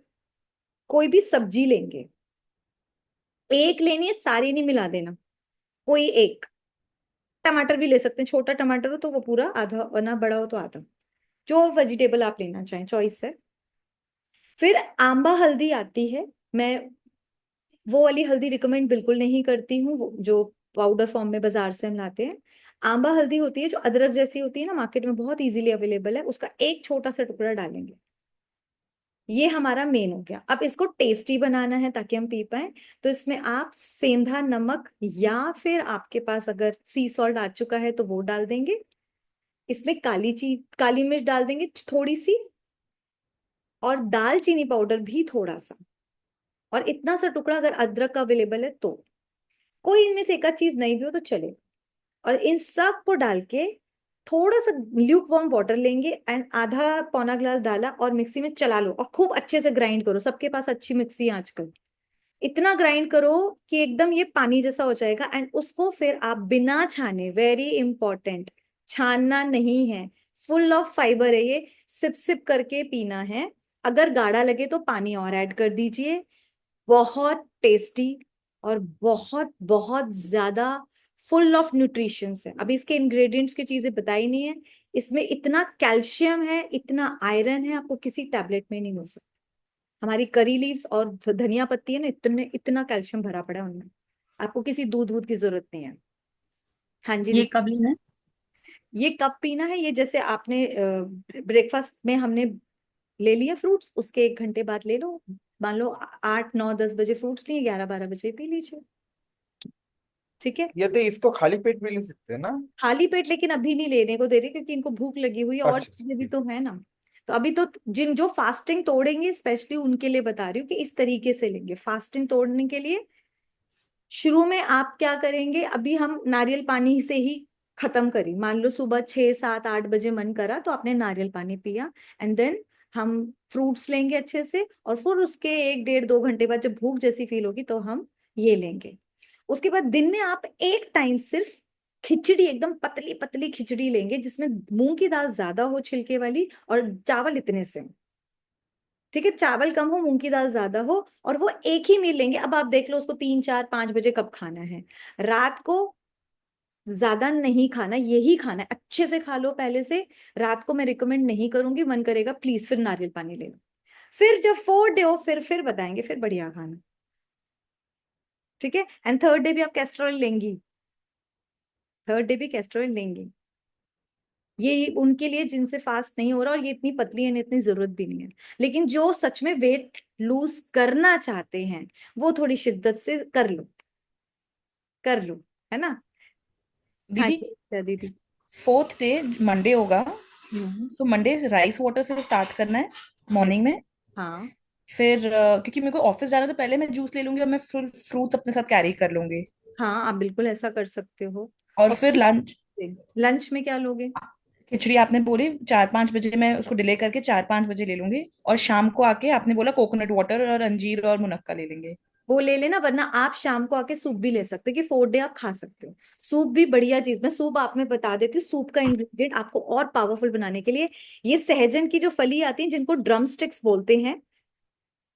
कोई भी सब्जी लेंगे। एक लेनी है, सारी नहीं मिला देना, कोई एक। टमाटर भी ले सकते हैं, छोटा टमाटर हो तो वो पूरा आधा, वरना बड़ा हो तो आधा, जो वेजिटेबल आप लेना चाहें, चॉइस है। फिर आंबा हल्दी आती है, मैं वो वाली हल्दी रिकमेंड बिल्कुल नहीं करती हूँ, जो पाउडर फॉर्म में बाजार से हम लाते हैं। आंबा हल्दी होती है जो अदरक जैसी होती है ना, मार्केट में बहुत इजीली अवेलेबल है, उसका एक छोटा सा टुकड़ा डालेंगे। ये हमारा मेन हो गया। अब इसको टेस्टी बनाना है ताकि हम पी पाए, तो इसमें आप सेंधा नमक, या फिर आपके पास अगर सी सॉल्ट आ चुका है तो वो डाल देंगे। इसमें काली मिर्च डाल देंगे थोड़ी सी, और दालचीनी पाउडर भी थोड़ा सा, और इतना सा टुकड़ा अगर अदरक का अवेलेबल है तो। कोई इनमें से एक आध चीज नहीं भी हो तो चले। और इन सब को डाल के थोड़ा सा ल्यूक वार्म वाटर लेंगे, एंड आधा पौना ग्लास डाला और मिक्सी में चला लो, और खूब अच्छे से ग्राइंड करो। सबके पास अच्छी मिक्सी है आजकल, इतना ग्राइंड करो कि एकदम ये पानी जैसा हो जाएगा। एंड उसको फिर आप बिना छाने, वेरी इंपॉर्टेंट, छानना नहीं है, फुल ऑफ फाइबर है ये, सिप सिप करके पीना है। अगर गाढ़ा लगे तो पानी और ऐड कर दीजिए। बहुत टेस्टी और बहुत बहुत ज्यादा फुल ऑफ न्यूट्रिशंस है। अभी इसके इंग्रेडिएंट्स की चीजें बताई नहीं है, इसमें इतना कैल्शियम है, इतना आयरन है, आपको किसी टैबलेट में नहीं मिल सकता। हमारी करी लीव्स और धनिया पत्ती है ना, इतने इतना कैल्शियम भरा पड़ा है उनमें, आपको किसी दूध वूध की जरूरत नहीं है। हाँ जी ये निक। कब लेना है? ये कब पीना है? ये जैसे आपने ब्रेकफास्ट में हमने ले लिया फ्रूट्स, उसके 1 घंटे बाद ले लो। मान लो 8 9 10 बजे फ्रूट्स लिए, 11 12 बजे पी लीजिए, ठीक है। ये तो इसको खाली पेट भी ले सकते हैं ना? खाली पेट लेकिन अभी नहीं लेने को दे रही, क्योंकि इनको भूख लगी हुई है, और अच्छा चीजें भी ठीक। तो है ना। तो अभी तो जिन जो फास्टिंग तोड़ेंगे स्पेशली उनके लिए बता रही हूँ कि इस तरीके से लेंगे फास्टिंग तोड़ने के लिए। शुरू में आप क्या करेंगे, अभी हम नारियल पानी से ही खत्म करी। मान लो सुबह 6 7 8 बजे मन करा तो आपने नारियल पानी पिया, एंड देन हम फ्रूट्स लेंगे अच्छे से, और फिर उसके 1 1.5 2 घंटे बाद जब भूख जैसी फील होगी तो हम ये लेंगे। उसके बाद दिन में आप एक टाइम सिर्फ खिचड़ी, एकदम पतली पतली खिचड़ी लेंगे, जिसमें मूंग की दाल ज्यादा हो छिलके वाली, और चावल इतने से हो, ठीक है। चावल कम हो, मूंग की दाल ज्यादा हो, और वो एक ही मील लेंगे। अब आप देख लो उसको 3 4 5 बजे कब खाना है। रात को ज्यादा नहीं खाना, यही खाना है, अच्छे से खा लो पहले से। रात को मैं रिकमेंड नहीं करूंगी, मन करेगा प्लीज फिर नारियल पानी ले लो। फिर जब 4th डे हो फिर बताएंगे, फिर बढ़िया खाना, ठीक है। एंड 3rd डे भी आप कैस्ट्रॉल लेंगी, 3rd डे भी कैस्ट्रॉल लेंगी। ये उनके लिए जिनसे फास्ट नहीं हो रहा, और ये इतनी पतली है, इतनी जरूरत भी नहीं है। लेकिन जो सच में वेट लूज करना चाहते हैं वो थोड़ी शिद्दत से कर लो, कर लो, है ना। हाँ दीदी, जी क्या दीदी। 4th डे मंडे होगा, हम्म। सो मंडे राइस वाटर से स्टार्ट करना है मॉर्निंग में। हाँ फिर क्योंकि मेरे को ऑफिस जाना है, तो पहले मैं जूस ले लूंगी और मैं फुल फ्रूट्स अपने साथ कैरी कर लूंगी। हाँ, आप बिल्कुल ऐसा कर सकते हो। और और फिर लंच, लंच में क्या लोगे? खिचड़ी आपने बोली 4 5 बजे, मैं उसको डिले करके 4 5 बजे ले लूंगी। और शाम को आके आपने बोला कोकोनट वाटर और अंजीर और मुनक्का ले लेंगे। वो ले लेना, वरना आप शाम को आके सूप भी ले सकते हो, कि 4th डे आप खा सकते हो। सूप भी बढ़िया चीज, मैं सूप आप में बता देती हूँ। सूप का इंग्रेडिएंट आपको और पावरफुल बनाने के लिए, ये सहजन की जो फली आती है जिनको ड्रम स्टिक्स बोलते हैं,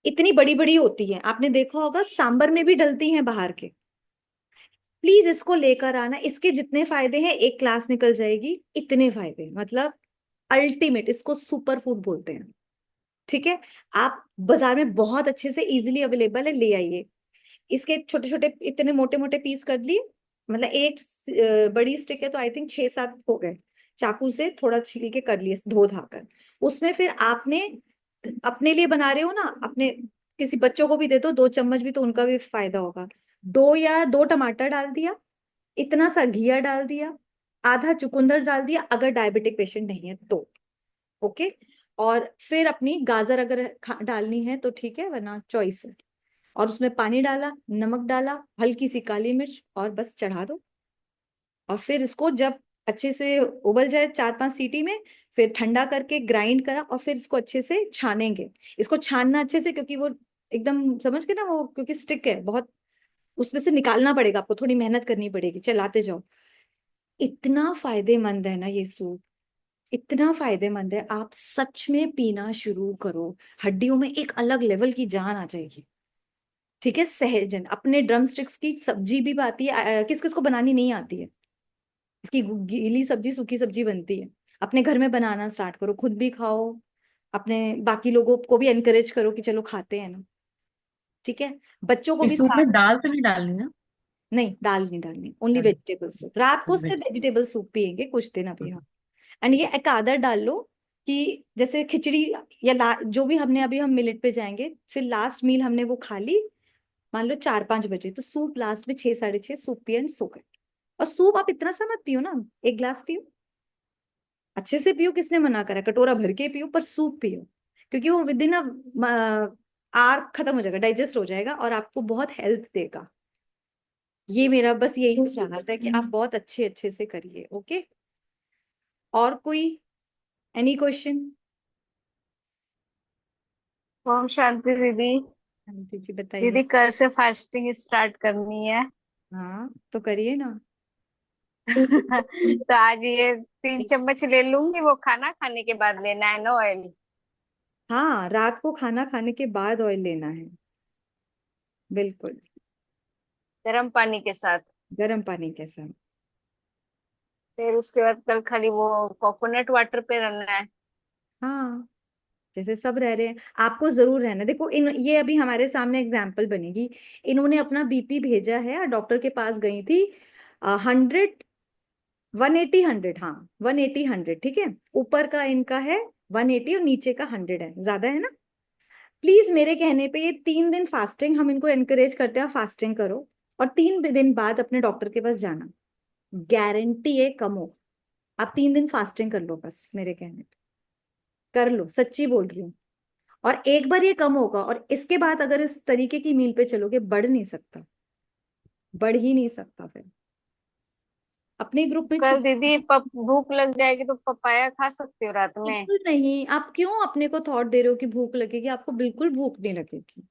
इतनी बड़ी बड़ी होती है, आपने देखा होगा सांबर में भी डलती हैं बाहर के। प्लीज इसको लेकर आना, इसके जितने फायदे हैं एक क्लास निकल जाएगी, इतने फायदे, मतलब अल्टीमेट, इसको सुपर फूड बोलते हैं, ठीक है। आप बाजार में बहुत अच्छे से इजीली अवेलेबल है, ले आइए। इसके छोटे छोटे इतने मोटे मोटे पीस कर लिए, मतलब एक बड़ी स्टिक है तो आई थिंक 6-7 हो गए, चाकू से थोड़ा छील के कर लिए धो धाकर। उसमें फिर आपने अपने लिए बना रहे हो ना, अपने किसी बच्चों को भी दे दो 2 चम्मच भी, तो उनका भी फायदा होगा। 2 टमाटर डाल दिया, इतना सा घिया डाल दिया, आधा चुकंदर डाल दिया अगर डायबिटिक पेशेंट नहीं है तो, ओके। और फिर अपनी गाजर अगर डालनी है तो ठीक है, वरना चॉइस है। और उसमें पानी डाला, नमक डाला, हल्की सी काली मिर्च, और बस चढ़ा दो। और फिर इसको जब अच्छे से उबल जाए 4-5 सीटी में, फिर ठंडा करके ग्राइंड करा, और फिर इसको अच्छे से छानेंगे। इसको छानना अच्छे से, क्योंकि वो एकदम समझ के ना, वो क्योंकि स्टिक है बहुत, उसमें से निकालना पड़ेगा आपको, थोड़ी मेहनत करनी पड़ेगी, चलाते जाओ। इतना फायदेमंद है ना ये सूप, इतना फायदेमंद है, आप सच में पीना शुरू करो, हड्डियों में एक अलग लेवल की जान आ जाएगी। ठीक है, सहजन अपने ड्रम स्टिक्स की सब्जी भी आती है, किस किस को बनानी नहीं आती है, इसकी गीली सब्जी, सूखी सब्जी बनती है। अपने घर में बनाना स्टार्ट करो, खुद भी खाओ, अपने बाकी लोगों को भी एनकरेज करो कि चलो खाते हैं ना। ठीक है, बच्चों को भी इस सूप में स्टार्ट। दाल तो नहीं डालनी ना? नहीं, दाल नहीं डालनी, ओनली चलो, वेजिटेबल सूप। रात को सिर्फ वेज- वेजिटेबल सूप पियेंगे कुछ दिन अभी हम। एंड ये एक आदत डाल लो कि जैसे खिचड़ी या जो भी हमने अभी, हम मिलेट पे जाएंगे, फिर लास्ट मील हमने वो खा ली, मान लो 4-5 बजे, तो सूप लास्ट में 6-6:30 सूप पिए एंड सो गए। और सूप आप इतना सा मत पियो ना, 1 गिलास पियो, अच्छे से पियो, किसने मना करा, कटोरा भर के पियो, पर सूप पियो, क्योंकि वो विद इन आर खत्म हो जाएगा, डाइजेस्ट हो जाएगा, और आपको बहुत हेल्थ देगा। ये मेरा बस यही चाहता है कि आप बहुत अच्छे अच्छे से करिए, ओके। और कोई एनी क्वेश्चन? ओम शांति दीदी। जी बताइए। दीदी कल से फास्टिंग स्टार्ट करनी है। हाँ तो करिए ना। तो आज ये 3 चम्मच ले लूंगी, वो खाना खाने के बाद लेना है, नो ऑयल। हाँ, रात को खाना खाने के बाद ऑयल लेना है, बिल्कुल, गर्म पानी के साथ। गर्म पानी के साथ। फिर उसके बाद कल खाली वो कोकोनट वाटर पे रहना है। हाँ, जैसे सब रह रहे हैं, आपको जरूर रहना। देखो इन, ये अभी हमारे सामने एग्जाम्पल बनेगी। इन्होंने अपना बीपी भेजा है, डॉक्टर के पास गई थी, 100, 180, 100, हाँ 180, 100, ठीक है, ऊपर का इनका है 180 और नीचे का 100 है, ज्यादा है ना। प्लीज मेरे कहने पे ये 3 दिन फास्टिंग, हम इनको एनकरेज करते हैं फास्टिंग करो, और 3 दिन बाद अपने डॉक्टर के पास जाना, गारंटी है कम हो। आप 3 दिन फास्टिंग कर लो बस, मेरे कहने पे कर लो, सच्ची बोल रही हूँ। और एक बार ये कम होगा, और इसके बाद अगर इस तरीके की मील पे चलोगे, बढ़ नहीं सकता, बढ़ ही नहीं सकता फिर। अपने ग्रुप में कल दीदी भूख लग जाएगी तो पपाया खा सकती हो रात में? बिल्कुल नहीं, आप क्यों अपने को थॉट दे रहे हो कि भूख लगेगी, आपको बिल्कुल भूख नहीं लगेगी।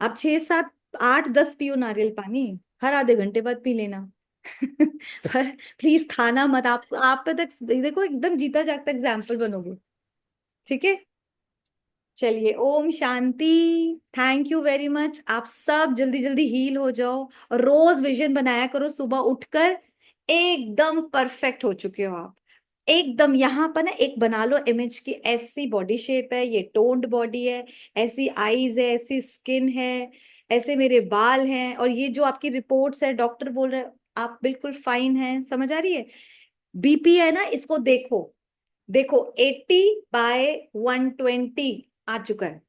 आप 6-7-8-10 पियो नारियल पानी, हर आधे घंटे बाद पी लेना। पर प्लीज खाना मत, आप पे तक देखो, एकदम जीता जागता एग्जाम्पल बनोगे। ठीक है, चलिए, Om Shanti. Thank you very much, आप सब जल्दी जल्दी हील हो जाओ, और रोज विजन बनाया करो सुबह उठकर, एकदम परफेक्ट हो चुके हो आप, एकदम। यहाँ पर ना एक बना लो इमेज की, ऐसी बॉडी शेप है, ये टोन्ड बॉडी है, ऐसी आईज है, ऐसी स्किन है, ऐसे मेरे बाल हैं, और ये जो आपकी रिपोर्ट्स है, डॉक्टर बोल रहे हैं आप बिल्कुल फाइन है, समझ आ रही है। बीपी है ना, इसको देखो, देखो 80/120 आ चुका है,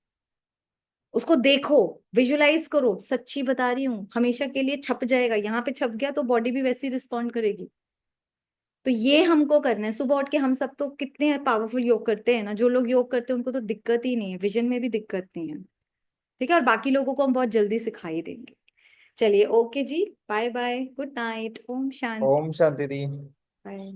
उसको देखो, विजुलाइज करो, सच्ची बता रही हूँ, हमेशा के लिए छप जाएगा, यहाँ पे छप गया तो बॉडी भी वैसी रिस्पॉन्ड करेगी। तो ये हमको करना है सुबह उठ के। हम सब तो कितने पावरफुल योग करते हैं ना, जो लोग योग करते हैं उनको तो दिक्कत ही नहीं है, विजन में भी दिक्कत नहीं है। ठीक है, और बाकी लोगों को हम बहुत जल्दी सिखाई देंगे। चलिए, ओके जी, bye bye, good night, Om Shanti. Om Shanti दी। बाय।